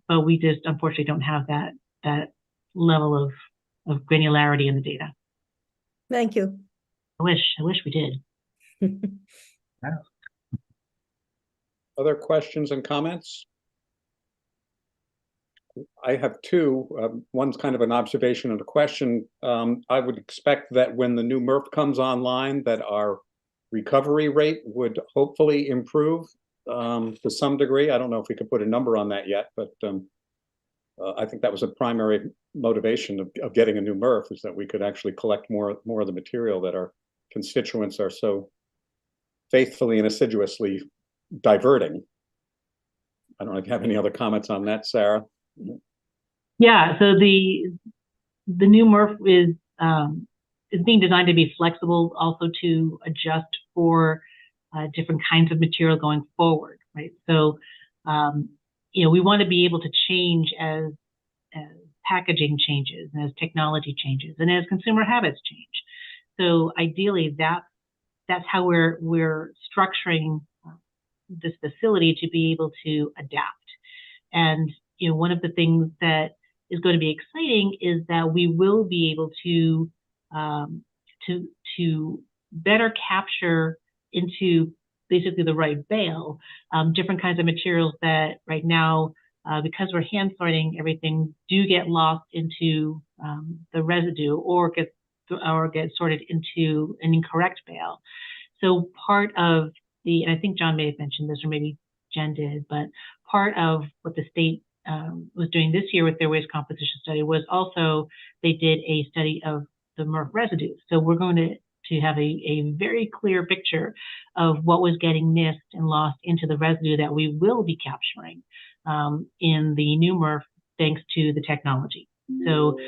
But we just unfortunately don't have that level of granularity in the data. Thank you. I wish we did. Other questions and comments? I have two. One's kind of an observation and a question. I would expect that when the new MRF comes online, that our recovery rate would hopefully improve to some degree. I don't know if we could put a number on that yet, but I think that was a primary motivation of getting a new MRF, is that we could actually collect more of the material that our constituents are so faithfully and assiduously diverting. I don't know if you have any other comments on that, Sarah. Yeah, so the new MRF is being designed to be flexible, also to adjust for different kinds of material going forward, right? So we want to be able to change as packaging changes and as technology changes and as consumer habits change. So ideally, that's how we're structuring this facility to be able to adapt. And one of the things that is going to be exciting is that we will be able to better capture into basically the right bale different kinds of materials that right now, because we're hand sorting everything, do get lost into the residue or get sorted into an incorrect bale. So part of and I think John may have mentioned this, or maybe Jen did, but part of what the state was doing this year with their waste composition study was also they did a study of the MRF residue. So we're going to have a very clear picture of what was getting missed and lost into the residue that we will be capturing in the new MRF thanks to the technology. So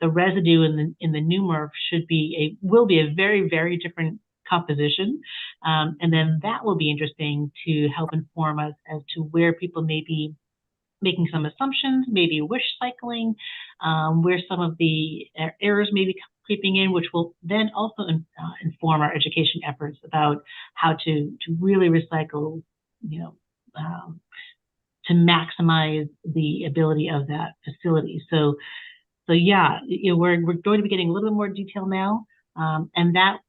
the residue in the new MRF will be a very, very different composition. And then that will be interesting to help inform us as to where people may be making some assumptions, maybe wish cycling, where some of the errors may be creeping in, which will then also inform our education efforts about how to really recycle, to maximize the ability of that facility. So yeah, we're going to be getting a little bit more detail now, and that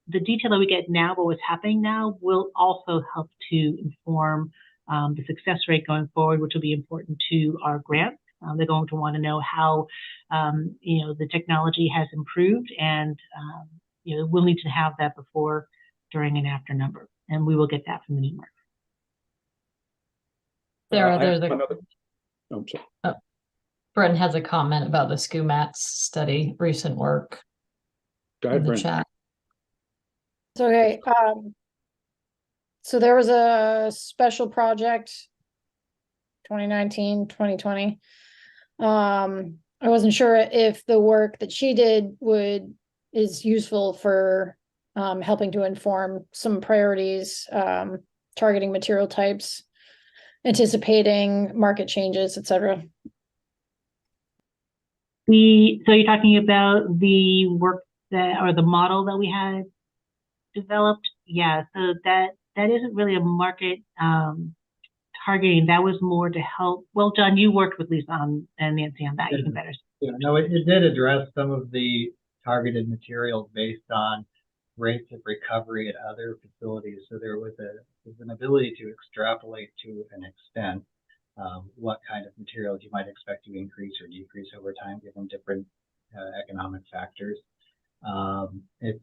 the detail that we get now, but what's happening now, will also help to inform the success rate going forward, which will be important to our grants. They're going to want to know how, the technology has improved, and we'll need to have that before, during, and after number, and we will get that from the new mark. Sarah, I have another. Oh, sorry. Bren has a comment about the SCUMATS study, recent work Go ahead, in the Brent. chat. Okay, so there was a special project 2019, 2020. I wasn't sure if the work that she did is useful for helping to inform some priorities, targeting material types, anticipating market changes, etc. So you're talking about the work or the model that we had developed? Yeah, so that isn't really a market targeting. That was more to help. Well, John, you worked with Lisa and Nancy on that. You can better. Yeah, no, it did address some of the targeted materials based on rates of recovery at other facilities. So there was an ability to extrapolate to an extent what kind of materials you might expect to increase or decrease over time, given different economic factors. It's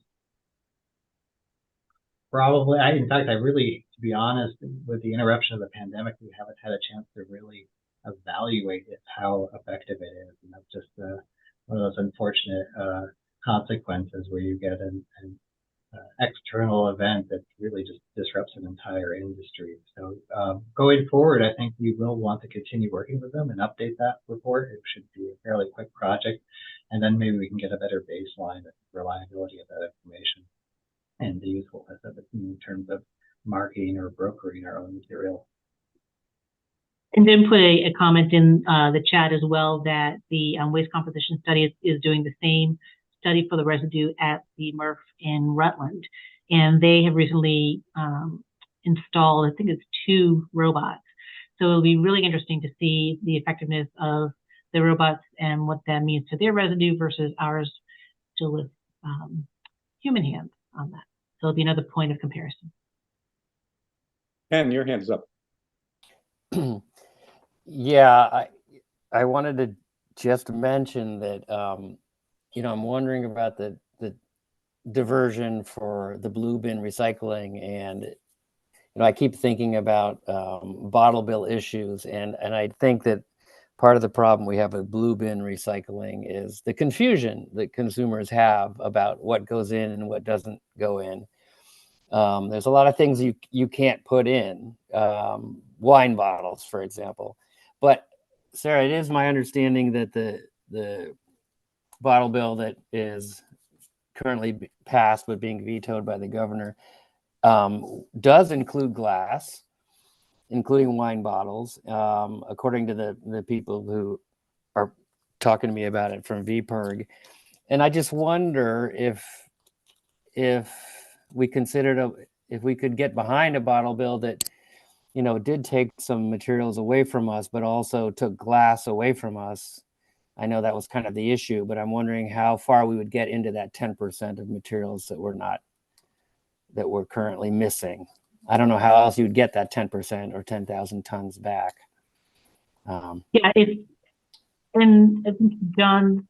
probably, in fact, to be honest, with the interruption of the pandemic, we haven't had a chance to really evaluate how effective it is. And that's just one of those unfortunate consequences where you get an external event that really just disrupts an entire industry. So going forward, I think we will want to continue working with them and update that report. It should be a fairly quick project, and then maybe we can get a better baseline of reliability of that information and the usefulness of it in terms of marketing or brokering our own material. And then put a comment in the chat as well that the waste composition study is doing the same study for the residue at the MRF in Rutland. And they have recently installed, I think it's 2 robots. So it'll be really interesting to see the effectiveness of the robots and what that means to their residue versus ours still with human hands on that. So it'll be another point of comparison. Ken, your hand is up. Yeah, I wanted to just mention that, I'm wondering about the diversion for the blue bin recycling, and I keep thinking about bottle bill issues, and I think that part of the problem we have with blue bin recycling is the confusion that consumers have about what goes in and what doesn't go in. There's a lot of things you can't put in, wine bottles, for example. But Sarah, it is my understanding that the bottle bill that is currently passed but being vetoed by the governor does include glass, including wine bottles, according to the people who are talking to me about it from VPIRG. And I just wonder if we considered if we could get behind a bottle bill that did take some materials away from us, but also took glass away from us. I know that was kind of the issue, but I'm wondering how far we would get into that 10% of materials that we're currently missing. I don't know how else you would get that 10% or 10,000 tons back. Yeah, and I think John's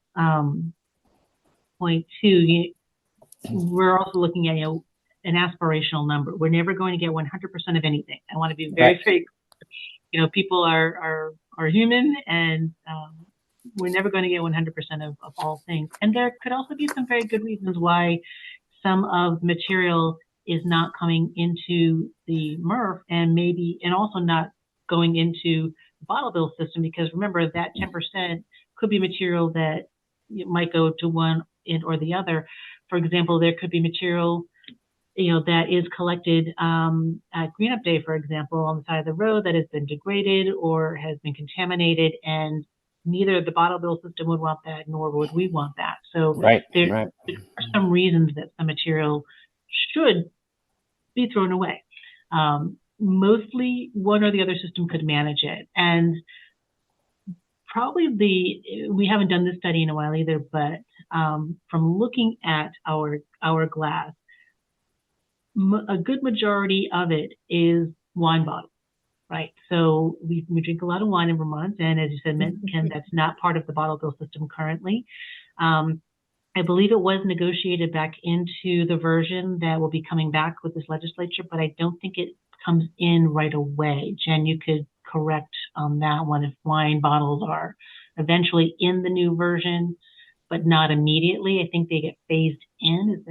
point too, we're also looking at an aspirational number. We're never going to get 100% of anything. I want to be very, very clear. people are human, and we're never going to get 100% of all things. And there could also be some very good reasons why some of the material is not coming into the MRF and also not going into the bottle bill system, because remember that 10% could be material that might go to one end or the other. For example, there could be material that is collected at Green Up Day, for example, on the side of the road that has been degraded or has been contaminated, and neither the bottle bill system would want that, nor would we want that. So there are some reasons that some material should be thrown away. Mostly one or the other system could manage it. And probably we haven't done this study in a while either, but from looking at our glass, a good majority of it is wine bottles, right? So we drink a lot of wine in Vermont, and as you said, Ken, that's not part of the bottle bill system currently. I believe it was negotiated back into the version that will be coming back with this legislature, but I don't think it comes in right away. Jen, you could correct on that one if wine bottles are eventually in the new version, but not immediately. I think they get phased in.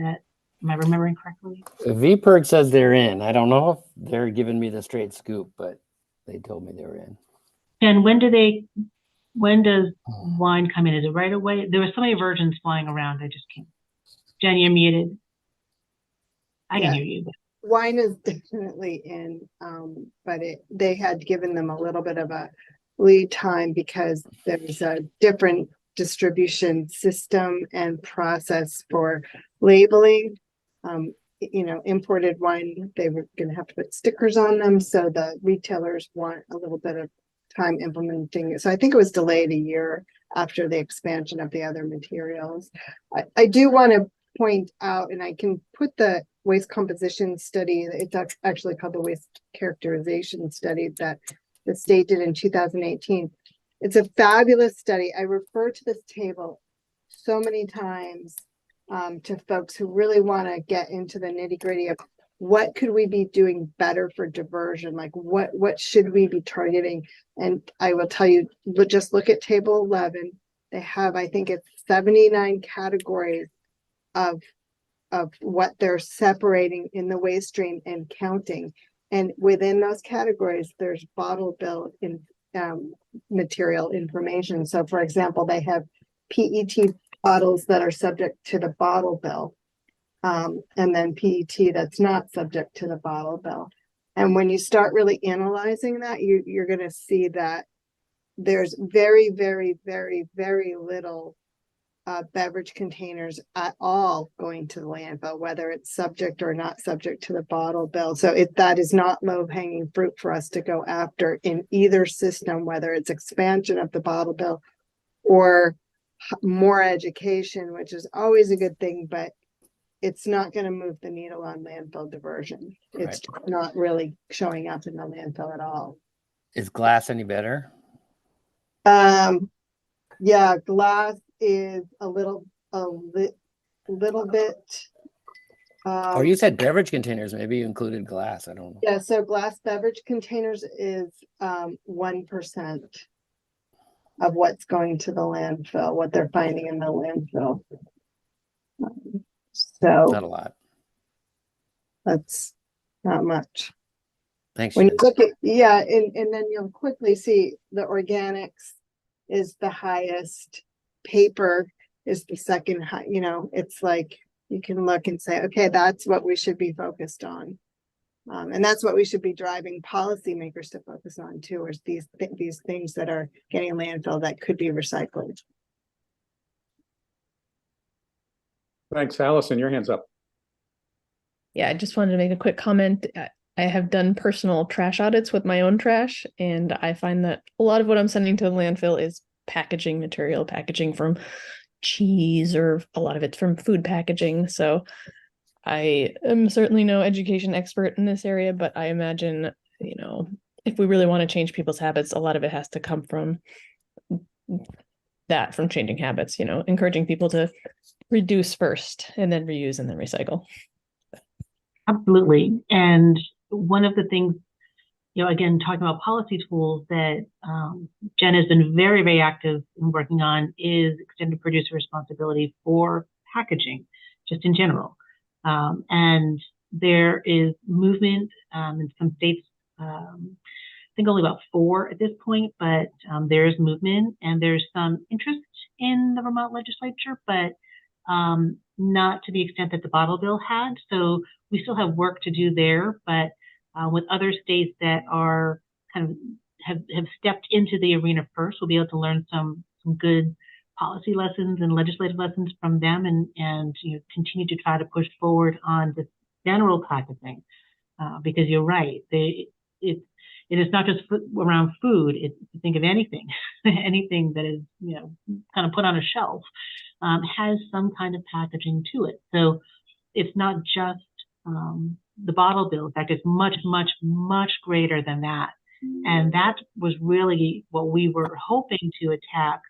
Am I remembering correctly? VPERG says they're in. I don't know if they're giving me the straight scoop, but they told me they were in. And when does wine come in? Is it right away? There were so many versions flying around. I just can't. Jen, you're muted. I can hear you. Wine is definitely in, but they had given them a little bit of a lead time because there's a different distribution system and process for labeling. Imported wine, they were going to have to put stickers on them, so the retailers want a little bit of time implementing it. So I think it was delayed a year after the expansion of the other materials. I do want to point out, and I can put the waste composition study, it's actually called the waste characterization study that the state did in 2018. It's a fabulous study. I refer to this table so many times to folks who really want to get into the nitty-gritty of what could we be doing better for diversion? Like what should we be targeting? And I will tell you, just look at table 11. They have, I think it's 79 categories of what they're separating in the waste stream and counting. And within those categories, there's bottle bill in material information. So for example, they have PET bottles that are subject to the bottle bill. And then PET that's not subject to the bottle bill. And when you start really analyzing that, you're going to see that there's very, very, very, very little beverage containers at all going to the landfill, whether it's subject or not subject to the bottle bill. So that is not low-hanging fruit for us to go after in either system, whether it's expansion of the bottle bill or more education, which is always a good thing, but it's not going to move the needle on landfill diversion. It's not really showing up in the landfill at all. Is glass any better? Yeah, glass is a little bit. Or you said beverage containers, maybe you included glass. I don't know. Yeah, so glass beverage containers is 1% of what's going to the landfill, what they're finding in the landfill. So not a lot. That's not much. Thanks. When you look at, and then you'll quickly see the organics is the highest, paper is the second high. It's like you can look and say, okay, that's what we should be focused on. And that's what we should be driving policymakers to focus on too, is these things that are getting landfill that could be recycled. Thanks, Allison. Your hand's up. Yeah, I just wanted to make a quick comment. I have done personal trash audits with my own trash, and I find that a lot of what I'm sending to the landfill is packaging material, packaging from cheese, or a lot of it's from food packaging. So I am certainly no education expert in this area, but I imagine, if we really want to change people's habits, a lot of it has to come from that, from changing habits, encouraging people to reduce first and then reuse and then recycle. Absolutely. And one of the things again, talking about policy tools that Jen has been very, very active in working on is extended producer responsibility for packaging, just in general. And there is movement in some states, I think only about 4 at this point, but there is movement and there's some interest in the Vermont legislature, but not to the extent that the bottle bill had. So we still have work to do there, but with other states that are kind of have stepped into the arena first, we'll be able to learn some good policy lessons and legislative lessons from them, and continue to try to push forward on the general packaging, because you're right, it is not just around food. Think of anything, anything that is kind of put on a shelf has some kind of packaging to it. So it's not just the bottle bill. In fact, it's much, much, much greater than that. And that was really what we were hoping to attack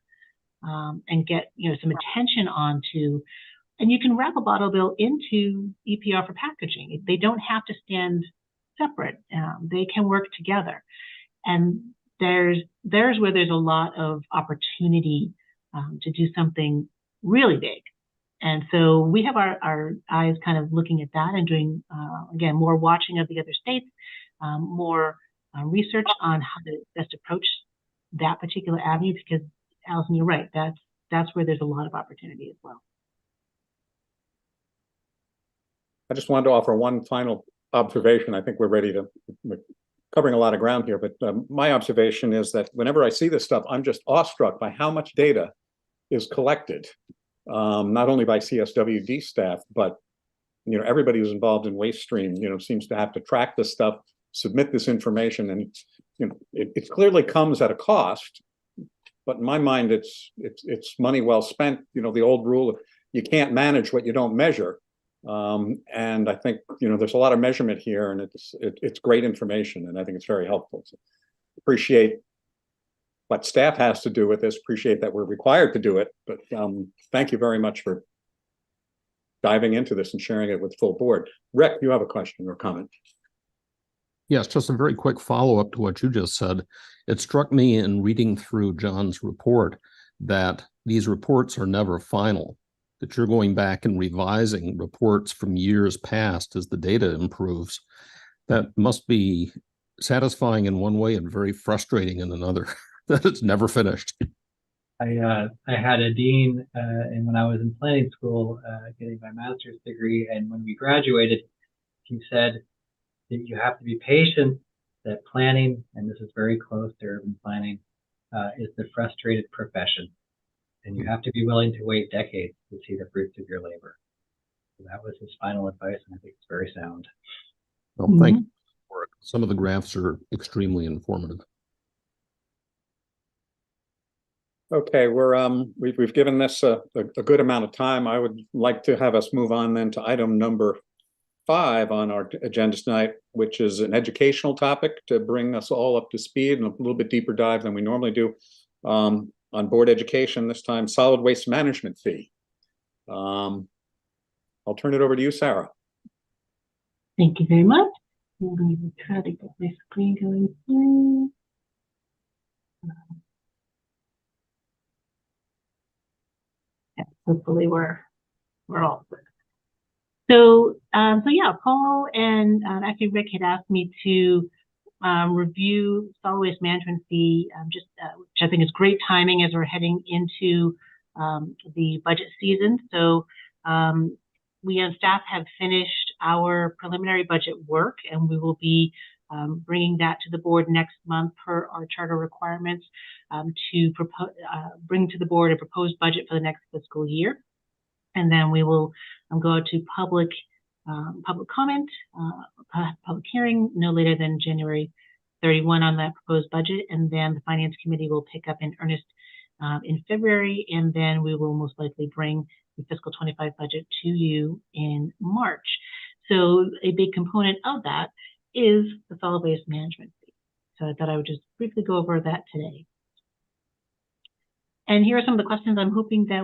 and get some attention onto. And you can wrap a bottle bill into EPR for packaging. They don't have to stand separate. They can work together. And there's where there's a lot of opportunity to do something really big. And so we have our eyes kind of looking at that and doing, again, more watching of the other states, more research on how to best approach that particular avenue, because Allison, you're right, that's where there's a lot of opportunity as well. I just wanted to offer one final observation. I think we're covering a lot of ground here, but my observation is that whenever I see this stuff, I'm just awestruck by how much data is collected. Not only by CSWD staff, but everybody who's involved in waste stream, seems to have to track this stuff, submit this information, and it clearly comes at a cost. But in my mind, it's money well spent. The old rule of you can't manage what you don't measure, and I think there's a lot of measurement here, and it's great information, and I think it's very helpful. So appreciate what staff has to do with this, appreciate that we're required to do it, but thank you very much for diving into this and sharing it with full board. Rick, you have a question or comment? Yes, just a very quick follow-up to what you just said. It struck me in reading through John's report that these reports are never final, that you're going back and revising reports from years past as the data improves. That must be satisfying in one way and very frustrating in another. That it's never finished. I had a dean, and when I was in planning school, getting my master's degree, and when we graduated, he said that you have to be patient, that planning, and this is very close to urban planning, is the frustrated profession. And you have to be willing to wait decades to see the fruits of your labor. So that was his final advice, and I think it's very sound. Well, thank you for it. Some of the graphs are extremely informative. Okay, we've given this a good amount of time. I would like to have us move on then to item number 5 on our agenda tonight, which is an educational topic to bring us all up to speed and a little bit deeper dive than we normally do on board education, this time solid waste management fee. I'll turn it over to you, Sarah. Thank you very much. I'm going to try to get my screen going through. Hopefully we're all good. So yeah, Paul and actually Rick had asked me to review solid waste management fee, which I think is great timing as we're heading into the budget season. So we on staff have finished our preliminary budget work, and we will be bringing that to the board next month per our charter requirements to bring to the board a proposed budget for the next fiscal year. And then we will go to public comment, public hearing no later than January 31 on that proposed budget. And then the Finance Committee will pick up in earnest in February. And then we will most likely bring the fiscal 25 budget to you in March. So a big component of that is the solid waste management fee. So I thought I would just briefly go over that today. And here are some of the questions I'm hoping that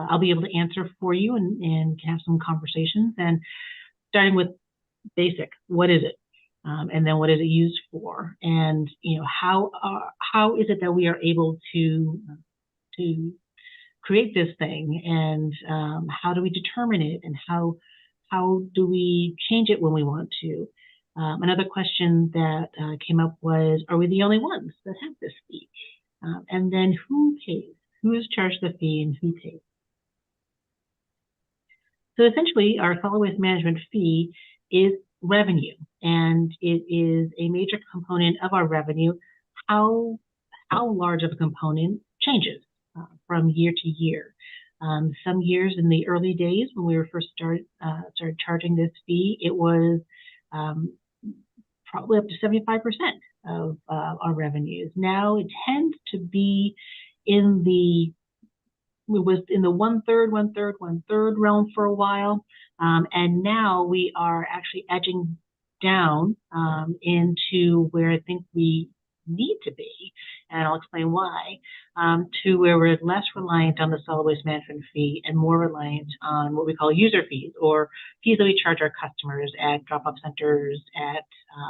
I'll be able to answer for you and can have some conversations. And starting with basic, what is it? And then what is it used for? And how is it that we are able to create this thing? And how do we determine it? And how do we change it when we want to? Another question that came up was, are we the only ones that have this fee? And then who pays? Who is charged the fee and who pays? So essentially, our solid waste management fee is revenue, and it is a major component of our revenue. How large of a component changes from year to year. Some years in the early days when we were first started charging this fee, it was probably up to 75% of our revenues. Now it tends to be in the one third realm for a while, and now we are actually edging down into where I think we need to be, and I'll explain why, to where we're less reliant on the solid waste management fee and more reliant on what we call user fees, or fees that we charge our customers at drop-off centers, at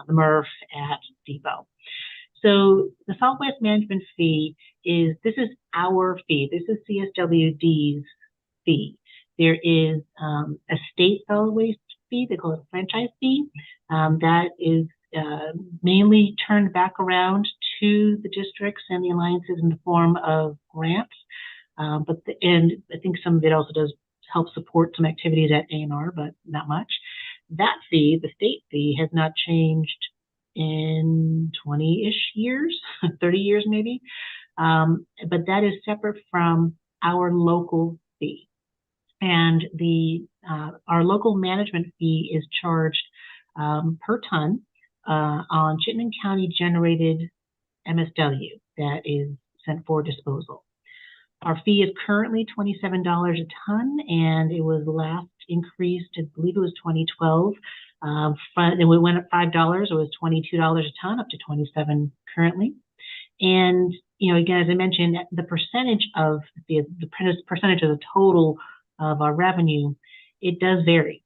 the MRF, at Depot. So the solid waste management fee this is our fee. This is CSWD's fee. There is a state solid waste fee. They call it a franchise fee. That is mainly turned back around to the districts and the alliances in the form of grants. And I think some of it also does help support some activities at A&R, but not much. That fee, the state fee, has not changed in 20-ish years, 30 years maybe. But that is separate from our local fee. And our local management fee is charged per ton on Chittenden County generated MSW that is sent for disposal. Our fee is currently $27 a ton, and it was last increased, I believe it was 2012. And we went up $5. It was $22 a ton, up to $27 currently. And again, as I mentioned, the percentage of the percentage of the total of our revenue, it does vary.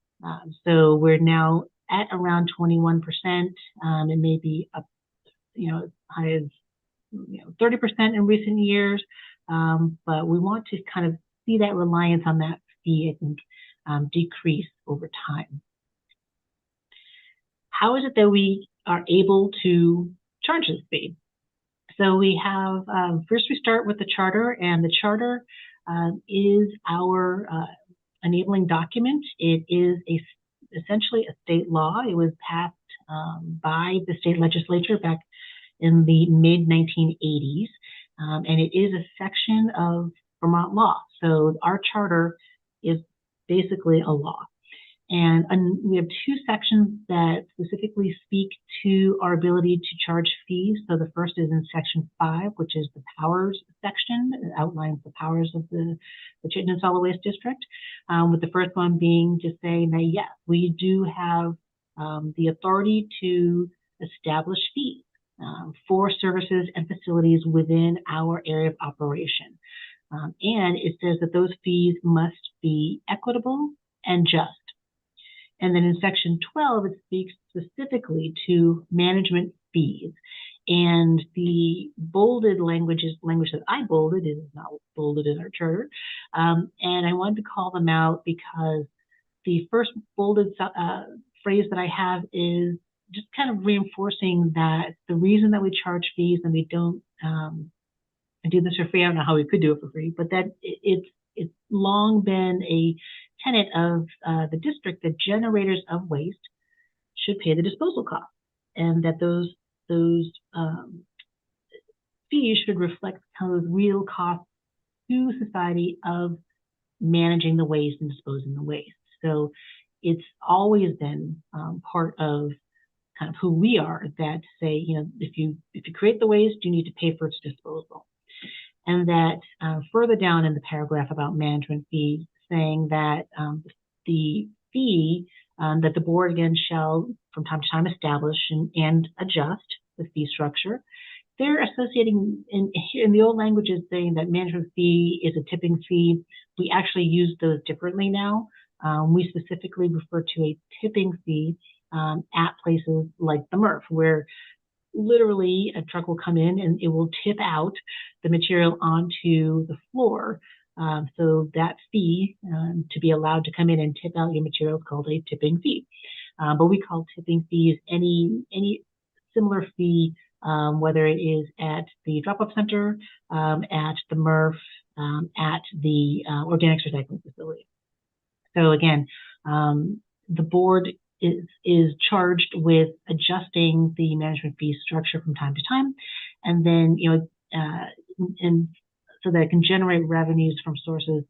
So we're now at around 21%. It may be up, as high as 30% in recent years. But we want to kind of see that reliance on that fee, I think, decrease over time. How is it that we are able to charge this fee? So we have, first we start with the charter, and the charter is our enabling document. It is essentially a state law. It was passed by the state legislature back in the mid-1980s, and it is a section of Vermont law. So our charter is basically a law. And we have two sections that specifically speak to our ability to charge fees. So the first is in Section 5, which is the powers section. It outlines the powers of the Chittenden Solid Waste District, with the first one being to say that, yes, we do have the authority to establish fees for services and facilities within our area of operation. And it says that those fees must be equitable and just. And then in Section 12, it speaks specifically to management fees. And the bolded language is language that I bolded. It is not bolded in our charter. And I wanted to call them out because the first bolded phrase that I have is just kind of reinforcing that the reason that we charge fees and we don't do this for free, I don't know how we could do it for free, but that it's long been a tenet of the district that generators of waste should pay the disposal costs, and that those fees should reflect kind of real costs to society of managing the waste and disposing the waste. So it's always been part of kind of who we are, that say, if you create the waste, you need to pay for its disposal. And that further down in the paragraph about management fees, saying that the fee that the board again shall from time to time establish and adjust the fee structure. They're associating in the old language is saying that management fee is a tipping fee. We actually use those differently now. We specifically refer to a tipping fee at places like the MRF, where literally a truck will come in and it will tip out the material onto the floor. So that fee to be allowed to come in and tip out your material is called a tipping fee. But we call tipping fees any similar fee, whether it is at the drop-off center, at the MRF, at the organics recycling facility. So again, the board is charged with adjusting the management fee structure from time to time, and then and so that it can generate revenues from sources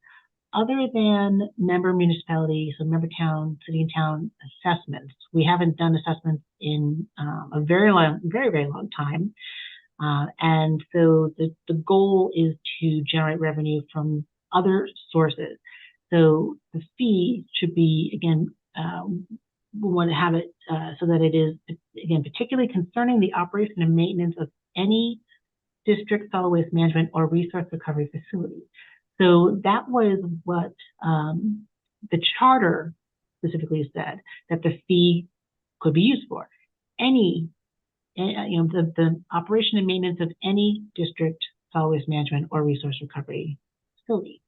other than member municipalities, so member town, city and town assessments. We haven't done assessments in a very long time. And so the goal is to generate revenue from other sources. So the fee should be, again, we want to have it so that it is, again, particularly concerning the operation and maintenance of any district solid waste management or resource recovery facility. So that was what the charter specifically said that the fee could be used for. The operation and maintenance of any district solid waste management or resource recovery facility.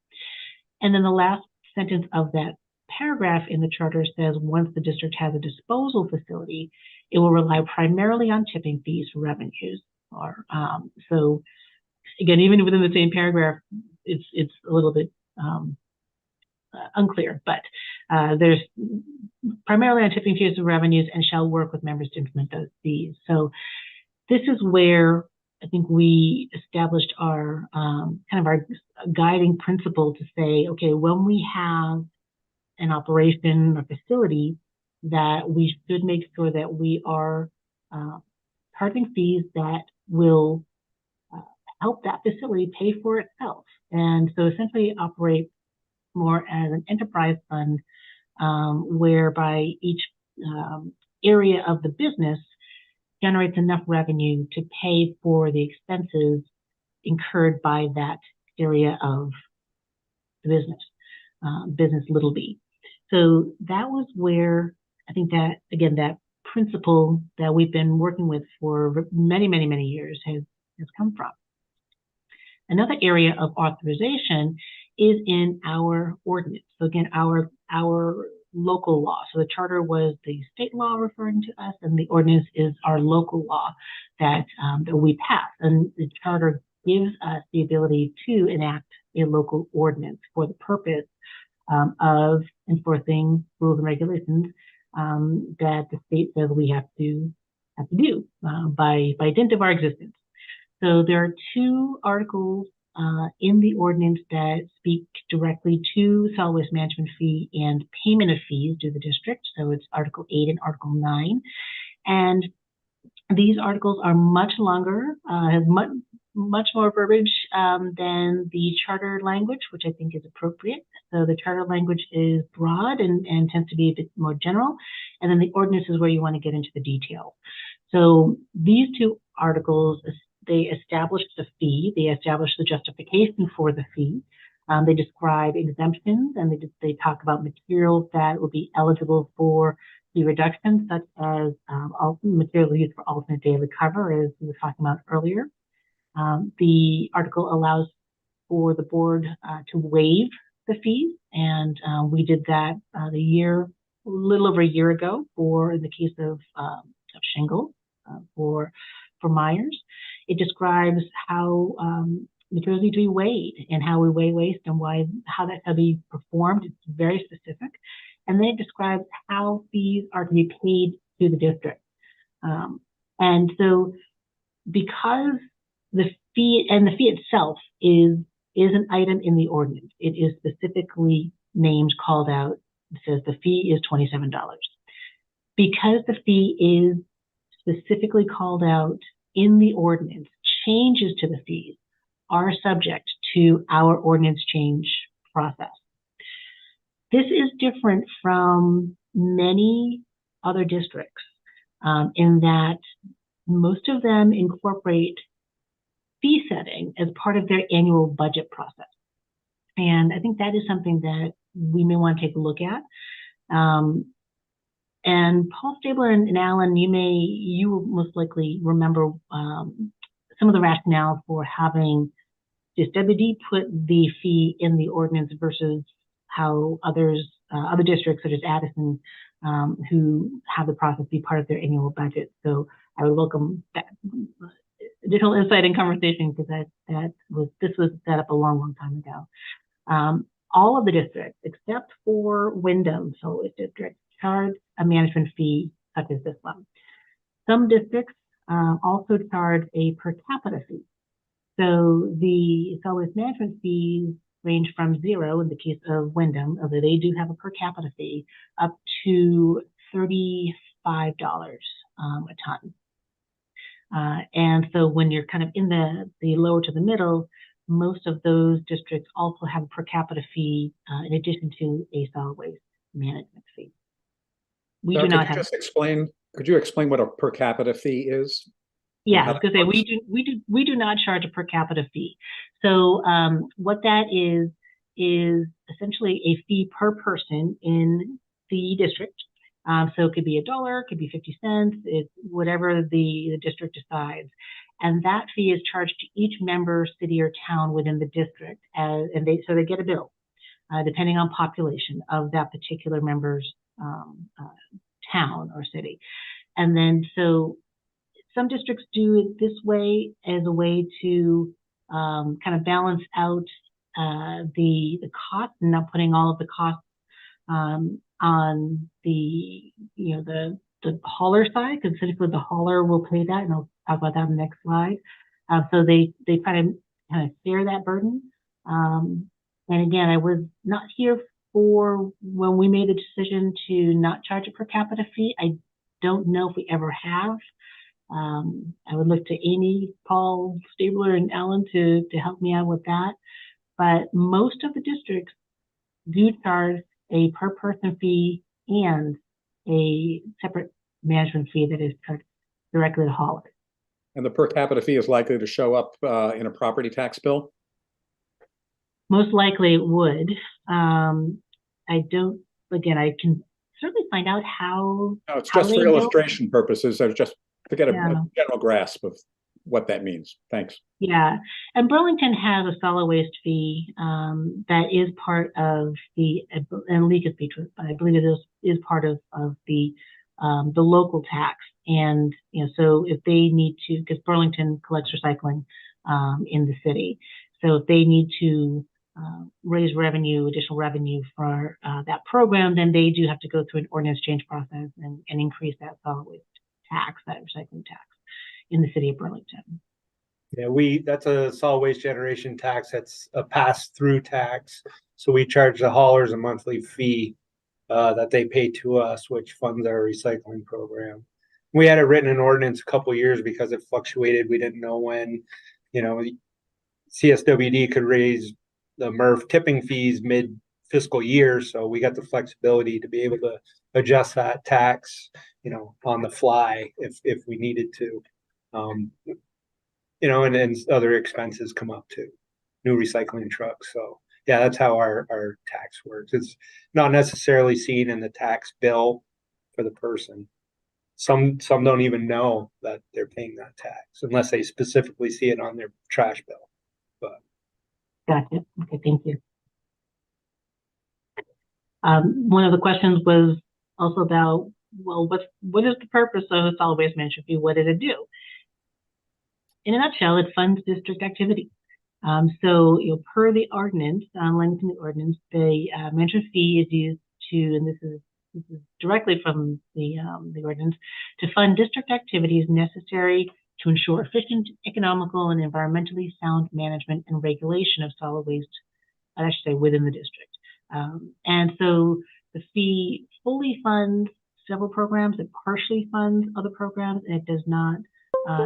And then the last sentence of that paragraph in the charter says once the district has a disposal facility, it will rely primarily on tipping fees for revenues. Or so again, even within the same paragraph, it's a little bit unclear, but there's primarily on tipping fees for revenues and shall work with members to implement those fees. So this is where I think we established our kind of our guiding principle to say, okay, when we have an operation or facility, that we should make sure that we are charging fees that will help that facility pay for itself. And so essentially operate more as an enterprise fund, whereby each area of the business generates enough revenue to pay for the expenses incurred by that area of the business little b. So that was where I think that, again, that principle that we've been working with for many, many, many years has come from. Another area of authorization is in our ordinance. So again, our local law. So the charter was the state law referring to us, and the ordinance is our local law that we pass. And the charter gives us the ability to enact a local ordinance for the purpose of enforcing rules and regulations that the state says we have to do by dint of our existence. So there are two articles in the ordinance that speak directly to solid waste management fee and payment of fees to the district. So it's Article 8 and Article 9. And these articles are much longer, have much more verbiage than the charter language, which I think is appropriate. So the charter language is broad and tends to be a bit more general. And then the ordinance is where you want to get into the details. So these two articles, they establish the fee, they establish the justification for the fee. They describe exemptions, and they talk about materials that will be eligible for the reductions, such as material used for alternate daily cover, as we were talking about earlier. The article allows for the board to waive the fees, and we did that a little over a year ago in the case of shingles for Myers. It describes how materials need to be weighed and how we weigh waste and how that can be performed. It's very specific. And then it describes how fees are to be paid to the district. And so because the fee itself is an item in the ordinance, it is specifically named, called out. It says the fee is $27. Because the fee is specifically called out in the ordinance, changes to the fees are subject to our ordinance change process. This is different from many other districts in that most of them incorporate fee setting as part of their annual budget process. And I think that is something that we may want to take a look at. And Paul Stabler and Alan, you will most likely remember some of the rationale for having just WD put the fee in the ordinance versus how other districts such as Addison, who have the process be part of their annual budget. So I would welcome that additional insight and conversation, because this was set up a long time ago. All of the districts, except for Wyndham, so its districts, charge a management fee such as this one. Some districts also charge a per capita fee. So the solid waste management fees range from 0 in the case of Wyndham, although they do have a per capita fee, up to $35 a ton. And so when you're kind of in the lower to the middle, most of those districts also have a per capita fee in addition to a solid waste management fee. We do not have. Could you explain what a per capita fee is? Yeah, I was going to say we do not charge a per capita fee. So what that is essentially a fee per person in the district. So it could be $1, it could be 50 cents, it's whatever the district decides. And that fee is charged to each member, city, or town within the district, and they get a bill, depending on population of that particular member's town or city. And then so some districts do it this way as a way to kind of balance out the cost, and not putting all of the costs on the hauler side, because typically the hauler will pay that, and I'll talk about that on the next slide. So they kind of share that burden. And again, I was not here for when we made the decision to not charge a per capita fee. I don't know if we ever have. I would look to Amy, Paul, Stabler, and Ellen to help me out with that. But most of the districts do charge a per person fee and a separate management fee that is charged directly to haulers. And the per capita fee is likely to show up in a property tax bill? Most likely it would. I can certainly find out how. No, it's just for illustration purposes. I was just to get a general grasp of what that means. Thanks. Yeah, and Burlington has a solid waste fee that is part of and Lee could speak to it, but I believe it is part of the local tax. And so if they need to, because Burlington collects recycling in the city, so if they need to raise additional revenue for that program, then they do have to go through an ordinance change process and increase that solid waste tax, that recycling tax, in the city of Burlington. Yeah, that's a solid waste generation tax. That's a pass-through tax. So we charge the haulers a monthly fee that they pay to us, which funds our recycling program. We had it written in ordinance a couple of years because it fluctuated. We didn't know when, CSWD could raise the MRF tipping fees mid-fiscal year. So we got the flexibility to be able to adjust that tax, on the fly if we needed to. And then other expenses come up too, new recycling trucks. So yeah, that's how our tax works. It's not necessarily seen in the tax bill for the person. Some don't even know that they're paying that tax unless they specifically see it on their trash bill. But gotcha. Okay, thank you. One of the questions was also about, well, what is the purpose of a solid waste management fee? What did it do? In a nutshell, it funds district activity. So, per the ordinance, language in the ordinance, the management fee is used to, and this is directly from the ordinance, to fund district activities necessary to ensure efficient, economical, and environmentally sound management and regulation of solid waste, I should say, within the district. And so the fee fully funds several programs, it partially funds other programs, and it does not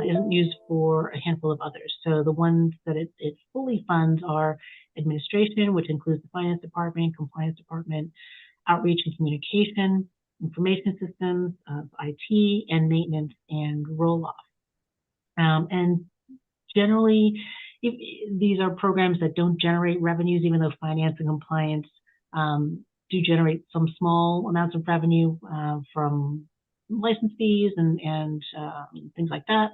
isn't used for a handful of others. So the ones that it fully funds are administration, which includes the finance department, compliance department, outreach and communication, information systems, IT, and maintenance and roll-off. And generally, these are programs that don't generate revenues, even though finance and compliance do generate some small amounts of revenue from license fees and things like that.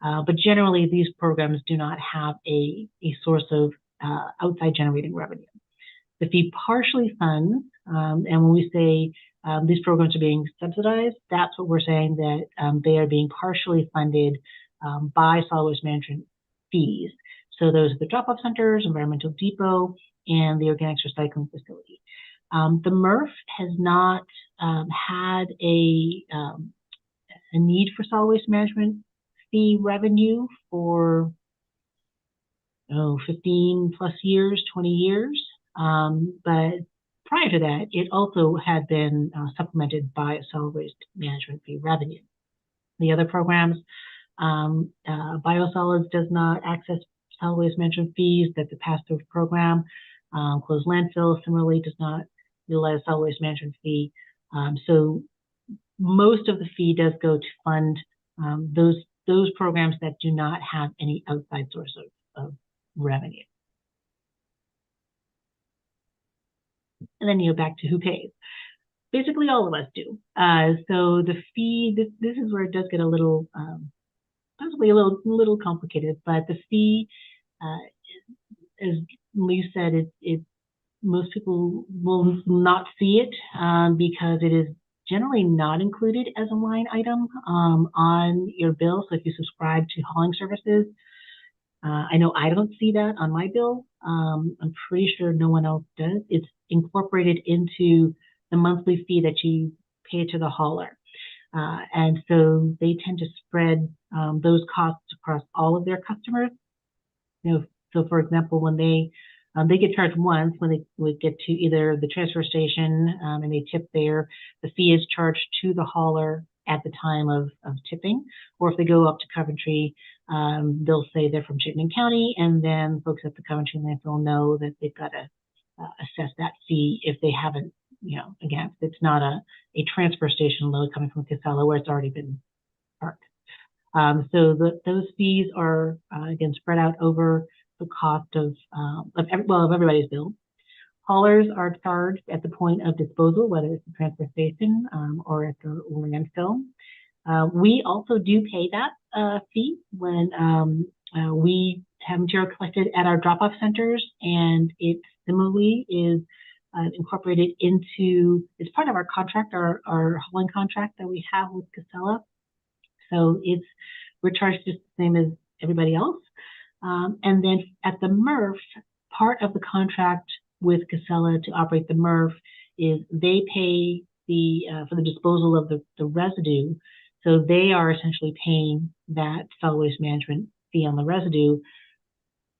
But generally, these programs do not have a source of outside generating revenue. The fee partially funds, and when we say these programs are being subsidized, that's what we're saying, that they are being partially funded by solid waste management fees. So those are the drop-off centers, environmental depot, and the organics recycling facility. The MRF has not had a need for solid waste management fee revenue for 15 plus years, 20 years. But prior to that, it also had been supplemented by solid waste management fee revenue. The other programs, Biosolids does not access solid waste management fees. That's a pass-through program. Closed landfill similarly does not utilize solid waste management fee. So most of the fee does go to fund those programs that do not have any outside source of revenue. And then you go back to who pays. Basically, all of us do. So the fee, this is where it does get a little, possibly a little complicated, but the fee, as Lee said, most people will not see it because it is generally not included as a line item on your bill. So if you subscribe to hauling services, I know I don't see that on my bill. I'm pretty sure no one else does. It's incorporated into the monthly fee that you pay to the hauler. And so they tend to spread those costs across all of their customers. So for example, when they get charged once when they would get to either the transfer station and they tip there, the fee is charged to the hauler at the time of tipping. Or if they go up to Coventry, they'll say they're from Chittenden County, and then folks at the Coventry landfill know that they've got to assess that fee if they haven't, again, it's not a transfer station load coming from Casella where it's already been parked. So those fees are, again, spread out over the cost of everybody's bill. Haulers are charged at the point of disposal, whether it's the transfer station or at the landfill. We also do pay that fee when we have material collected at our drop-off centers, and it similarly is incorporated into, it's part of our contract, our hauling contract that we have with Casella. So we're charged just the same as everybody else. And then at the MRF, part of the contract with Casella to operate the MRF is they pay for the disposal of the residue. So they are essentially paying that solid waste management fee on the residue,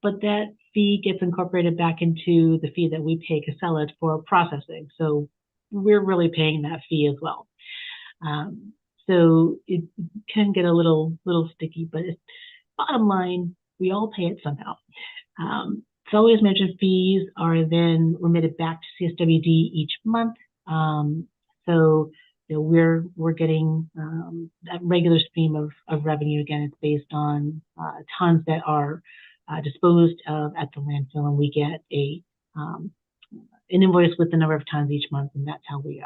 but that fee gets incorporated back into the fee that we pay Casella for processing. So we're really paying that fee as well. So it can get a little sticky, but bottom line, we all pay it somehow. Solid waste management fees are then remitted back to CSWD each month. So we're getting that regular stream of revenue. Again, it's based on tons that are disposed of at the landfill, and we get an invoice with the number of tons each month, and that's how we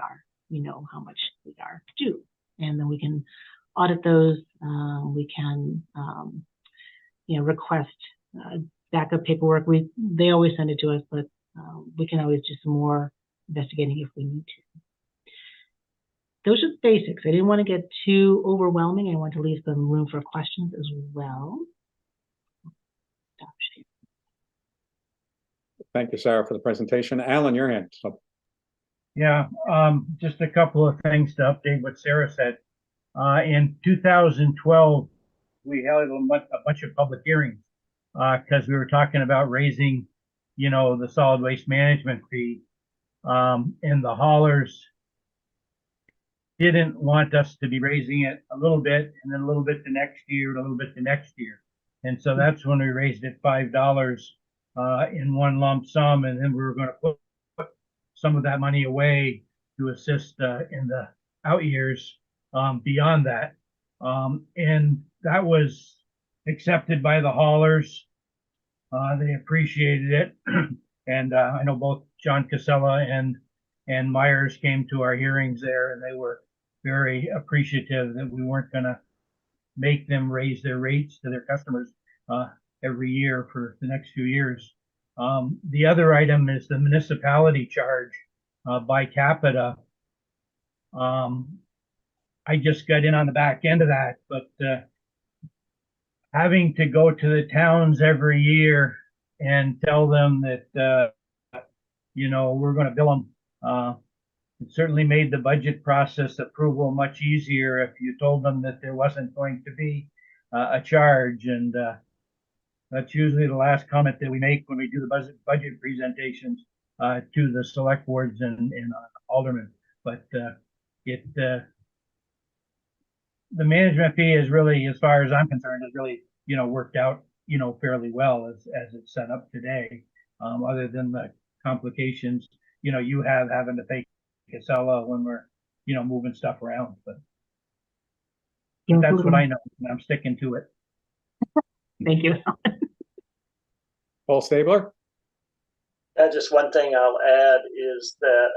know how much we are due. And then we can audit those. We can request backup paperwork. They always send it to us, but we can always do some more investigating if we need to. Those are the basics. I didn't want to get too overwhelming. I want to leave some room for questions as well. Stop sharing. Thank you, Sarah, for the presentation. Alan, your hand. Yeah, just a couple of things to update what Sarah said. In 2012, we held a bunch of public hearings because we were talking about raising, the solid waste management fee, and the haulers didn't want us to be raising it a little bit and then a little bit the next year and a little bit the next year. And so that's when we raised it $5 in one lump sum, and then we were going to put some of that money away to assist in the out years beyond that. And that was accepted by the haulers. They appreciated it. And I know both John Casella and and Myers came to our hearings there, and they were very appreciative that we weren't going to make them raise their rates to their customers every year for the next few years. The other item is the municipality charge by capita. I just got in on the back end of that, but having to go to the towns every year and tell them that, we're going to bill them. It certainly made the budget process approval much easier if you told them that there wasn't going to be a charge. And that's usually the last comment that we make when we do the budget presentations to the select boards and aldermen. But the management fee is really, as far as I'm concerned, is really, worked out, fairly well as it's set up today. Other than the complications, you have having to pay Casella when we're, moving stuff around. But that's what I know, and I'm sticking to it. Thank you. Paul Stabler? Just one thing I'll add is that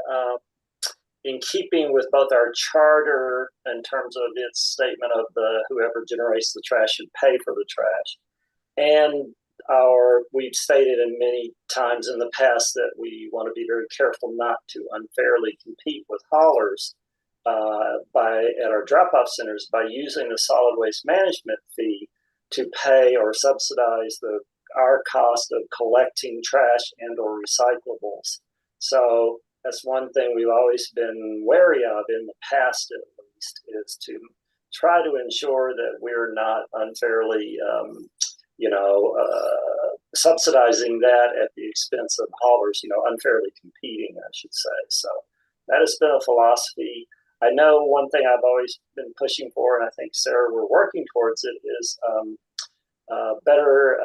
in keeping with both our charter in terms of its statement of whoever generates the trash should pay for the trash, and we've stated in many times in the past that we want to be very careful not to unfairly compete with haulers at our drop-off centers by using the solid waste management fee to pay or subsidize our cost of collecting trash and or recyclables. So that's one thing we've always been wary of in the past, at least, is to try to ensure that we're not unfairly, subsidizing that at the expense of haulers, unfairly competing, I should say. So that has been a philosophy. I know one thing I've always been pushing for, and I think, Sarah, we're working towards it, is better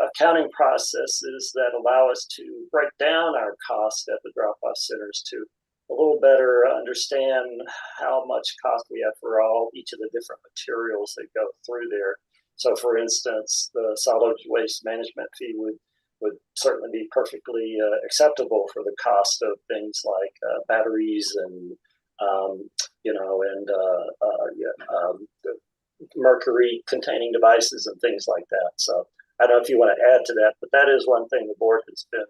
accounting processes that allow us to break down our costs at the drop-off centers to a little better understand how much cost we have for each of the different materials that go through there. So, for instance, the solid waste management fee would certainly be perfectly acceptable for the cost of things like batteries and mercury containing devices and things like that. So I don't know if you want to add to that, but that is one thing the board has been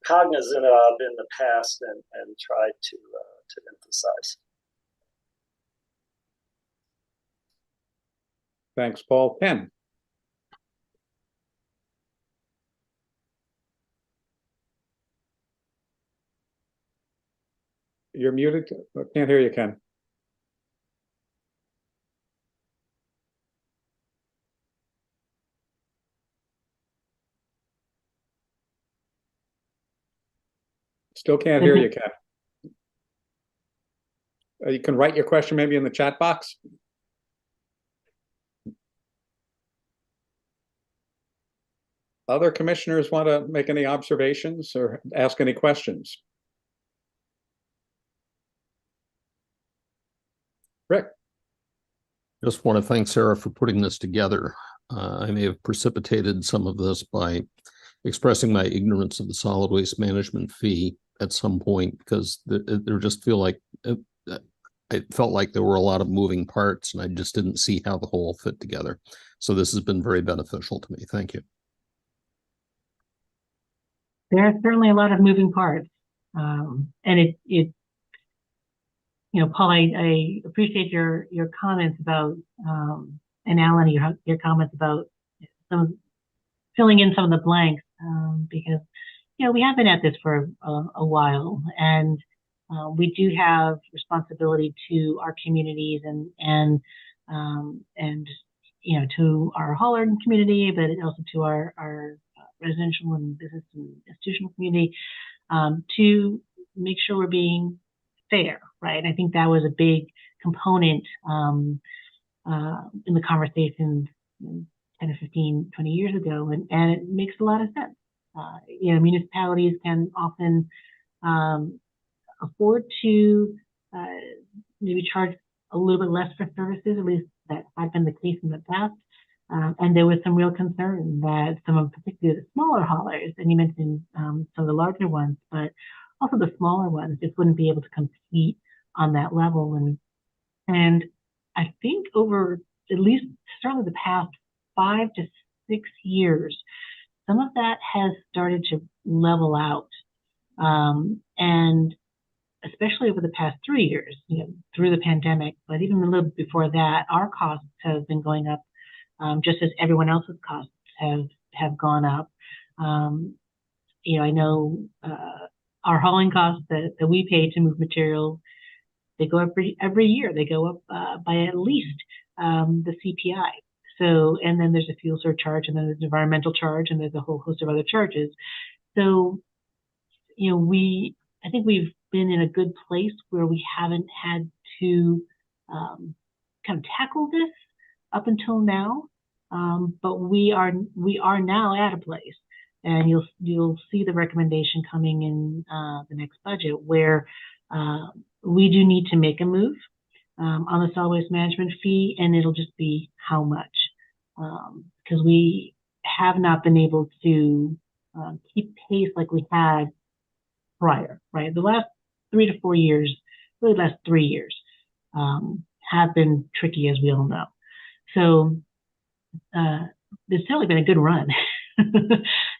cognizant of in the past and tried to emphasize. Thanks, Paul. Ken? You're muted. I can't hear you, Ken. Still can't hear you, Ken. You can write your question maybe in the chat box. Other commissioners want to make any observations or ask any questions? Rick? Just want to thank Sarah for putting this together. I may have precipitated some of this by expressing my ignorance of the solid waste management fee at some point, because there just it felt like there were a lot of moving parts and I just didn't see how the whole fit together. So this has been very beneficial to me. Thank you. There are certainly a lot of moving parts. And Paul, I appreciate your comments about, and Alan, your comments about filling in some of the blanks, because, we have been at this for a while, and we do have responsibility to our communities and to our hauler community, but also to our residential and business and institutional community, to make sure we're being fair, right? I think that was a big component in the conversations 10 to 15, 20 years ago, and it makes a lot of sense. Municipalities can often afford to maybe charge a little bit less for services, at least that has been the case in the past. And there was some real concern that some of particularly the smaller haulers, and you mentioned some of the larger ones, but also the smaller ones just wouldn't be able to compete on that level. And I think over at least certainly the past 5 to 6 years, some of that has started to level out. And especially over the past 3 years, through the pandemic, but even a little bit before that, our costs have been going up, just as everyone else's costs have gone up. I know our hauling costs that we pay to move materials, they go up every year. They go up by at least the CPI. So, and then there's a fuel surcharge, and then there's an environmental charge, and there's a whole host of other charges. So, I think we've been in a good place where we haven't had to kind of tackle this up until now. But we are now at a place, and you'll see the recommendation coming in the next budget where we do need to make a move on the solid waste management fee, and it'll just be how much, because we have not been able to keep pace like we had prior, right? The last 3 to 4 years, really the last 3 years, have been tricky, as we all know. So there's certainly been a good run.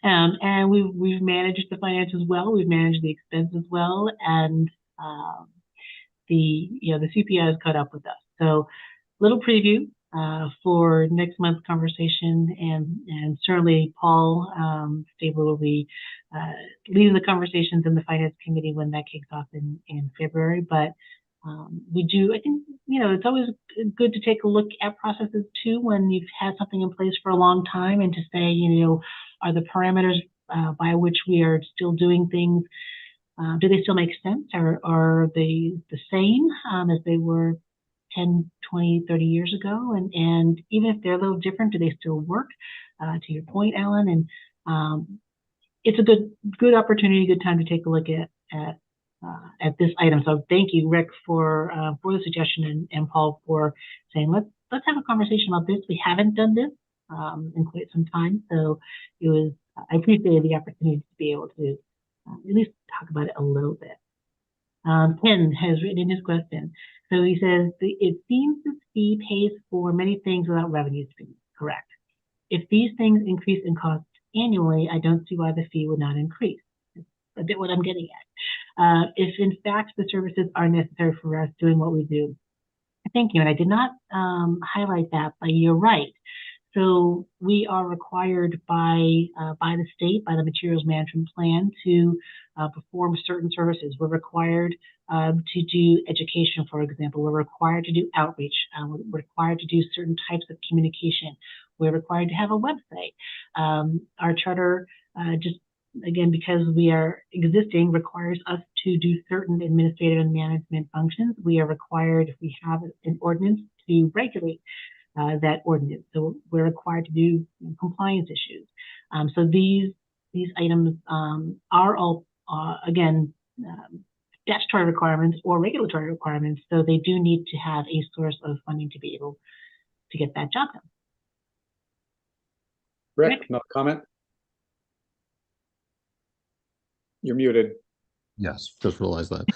And we've managed the finances well, we've managed the expenses well, and the CPI has caught up with us. So little preview for next month's conversation, and certainly Paul Stabler will be leading the conversations in the finance committee when that kicks off in February. But we do, I think, it's always good to take a look at processes too when you've had something in place for a long time, and to say, are the parameters by which we are still doing things, do they still make sense, or are they the same as they were 10, 20, 30 years ago? And even if they're a little different, do they still work? To your point, Alan, and it's a good opportunity, good time to take a look at this item. So thank you, Rick, for the suggestion, and Paul for saying let's have a conversation about this. We haven't done this in quite some time, so I appreciated the opportunity to be able to at least talk about it a little bit. Ken has written in his question. So he says, it seems this fee pays for many things without revenue streams. Correct. If these things increase in cost annually, I don't see why the fee would not increase. That's a bit what I'm getting at. If in fact the services are necessary for us doing what we do. Thank you. And I did not highlight that, but you're right. So we are required by the state, by the materials management plan, to perform certain services. We're required to do education, for example. We're required to do outreach. We're required to do certain types of communication. We're required to have a website. Our charter, just again, because we are existing, requires us to do certain administrative and management functions. We are required, if we have an ordinance, to regulate that ordinance. So we're required to do compliance issues. So these items are all, again, statutory requirements or regulatory requirements. So they do need to have a source of funding to be able to get that job done. Rick, no comment? You're muted. Yes, just realized that.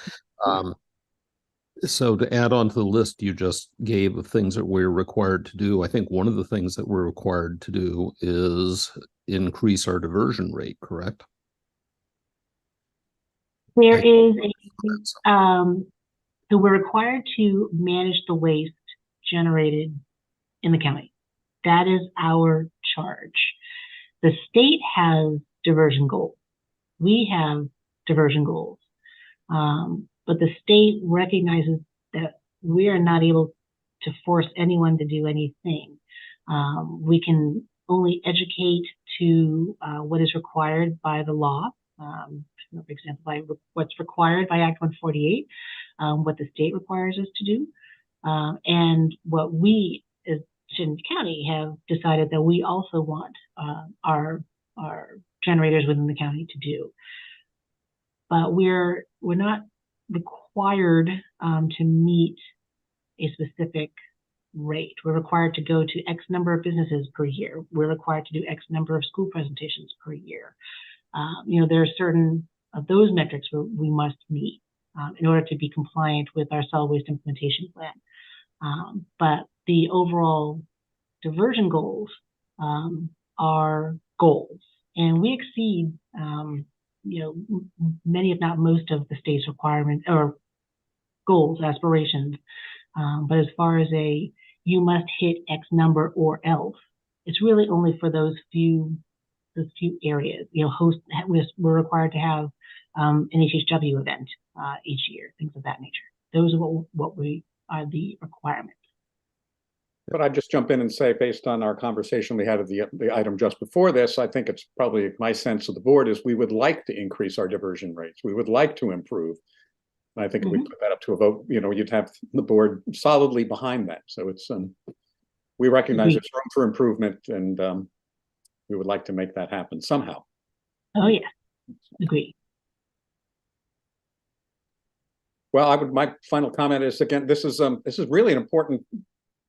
So to add on to the list you just gave of things that we're required to do, I think one of the things that we're required to do is increase our diversion rate, correct? There is so we're required to manage the waste generated in the county. That is our charge. The state has diversion goals. We have diversion goals. But the state recognizes that we are not able to force anyone to do anything. We can only educate to what is required by the law. For example, by what's required by Act 148, what the state requires us to do, and what we as Chittenden County have decided that we also want our generators within the county to do. But we're not required to meet a specific rate. We're required to go to X number of businesses per year. We're required to do X number of school presentations per year. There are certain those metrics we must meet in order to be compliant with our solid waste implementation plan. But the overall diversion goals are goals, and we exceed, many, if not most, of the state's requirements or goals, aspirations. But as far as you must hit X number or else, it's really only for those few areas. We're required to have an HHW event each year, things of that nature. Those are what we are the requirements. But I'd just jump in and say, based on our conversation we had of the item just before this, I think it's probably my sense of the board is we would like to increase our diversion rates. We would like to improve. And I think if we put that up to a vote, you'd have the board solidly behind that. So it's we recognize there's room for improvement, and we would like to make that happen somehow. Oh yeah, agree. Well, my final comment is, again, this is really an important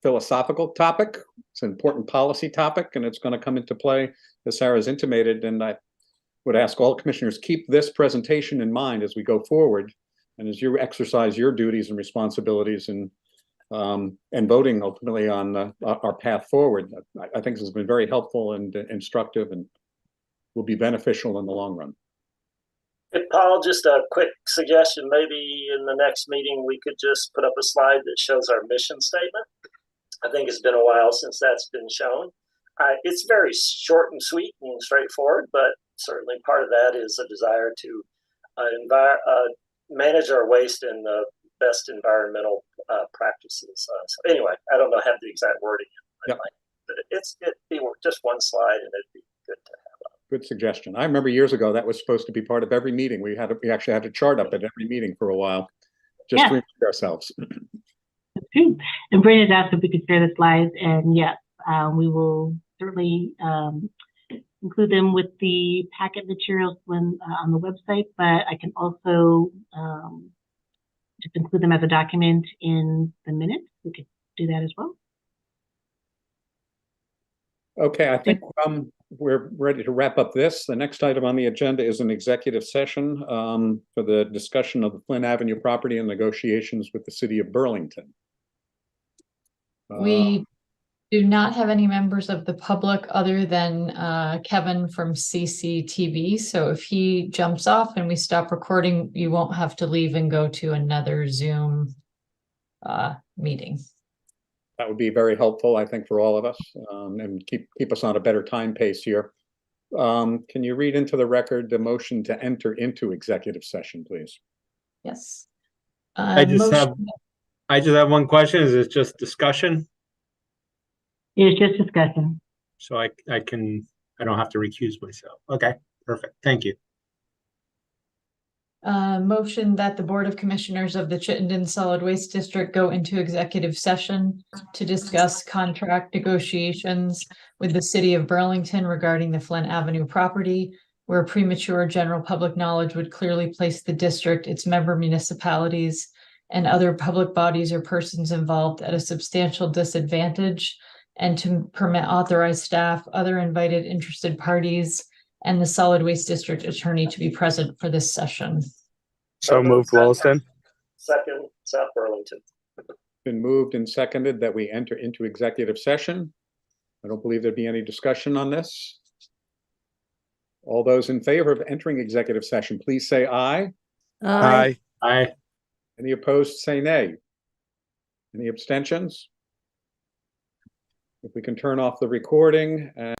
philosophical topic. It's an important policy topic, and it's going to come into play, as Sarah's intimated. And I would ask all commissioners, keep this presentation in mind as we go forward, and as you exercise your duties and responsibilities and voting ultimately on our path forward. I think this has been very helpful and instructive, and will be beneficial in the long run. Hey, Paul, just a quick suggestion. Maybe in the next meeting, we could just put up a slide that shows our mission statement. I think it's been a while since that's been shown. It's very short and sweet and straightforward, but certainly part of that is a desire to manage our waste in the best environmental practices. So anyway, I don't have the exact wording, but it'd be just one slide, and it'd be good to have. Good suggestion. I remember years ago that was supposed to be part of every meeting. We actually had a chart up at every meeting for a while, just to remind ourselves. That's true. And Brandon asked if we could share the slides, and yes, we will certainly include them with the packet materials when on the website. But I can also just include them as a document in the minutes. We could do that as well. Okay, I think we're ready to wrap up this. The next item on the agenda is an executive session for the discussion of the Flynn Avenue property and negotiations with the city of Burlington. We do not have any members of the public other than Kevin from CCTV. So if he jumps off and we stop recording, you won't have to leave and go to another Zoom meeting. That would be very helpful, I think, for all of us, and keep us on a better time pace here. Can you read into the record the motion to enter into executive session, please? Yes. I just have one question. Is it just discussion? It's just discussion. So I don't have to recuse myself. Okay, perfect. Thank you. Motion that the Board of Commissioners of the Chittenden Solid Waste District go into executive session to discuss contract negotiations with the city of Burlington regarding the Flynn Avenue property, where premature general public knowledge would clearly place the district, its member municipalities, and other public bodies or persons involved at a substantial disadvantage, and to permit authorized staff, other invited interested parties, and the solid waste district attorney to be present for this session. So moved, Williston. Second, South Burlington. Been moved and seconded that we enter into executive session. I don't believe there'd be any discussion on this. All those in favor of entering executive session, please say aye. Aye. Aye. Any opposed, say nay. Any abstentions? If we can turn off the recording and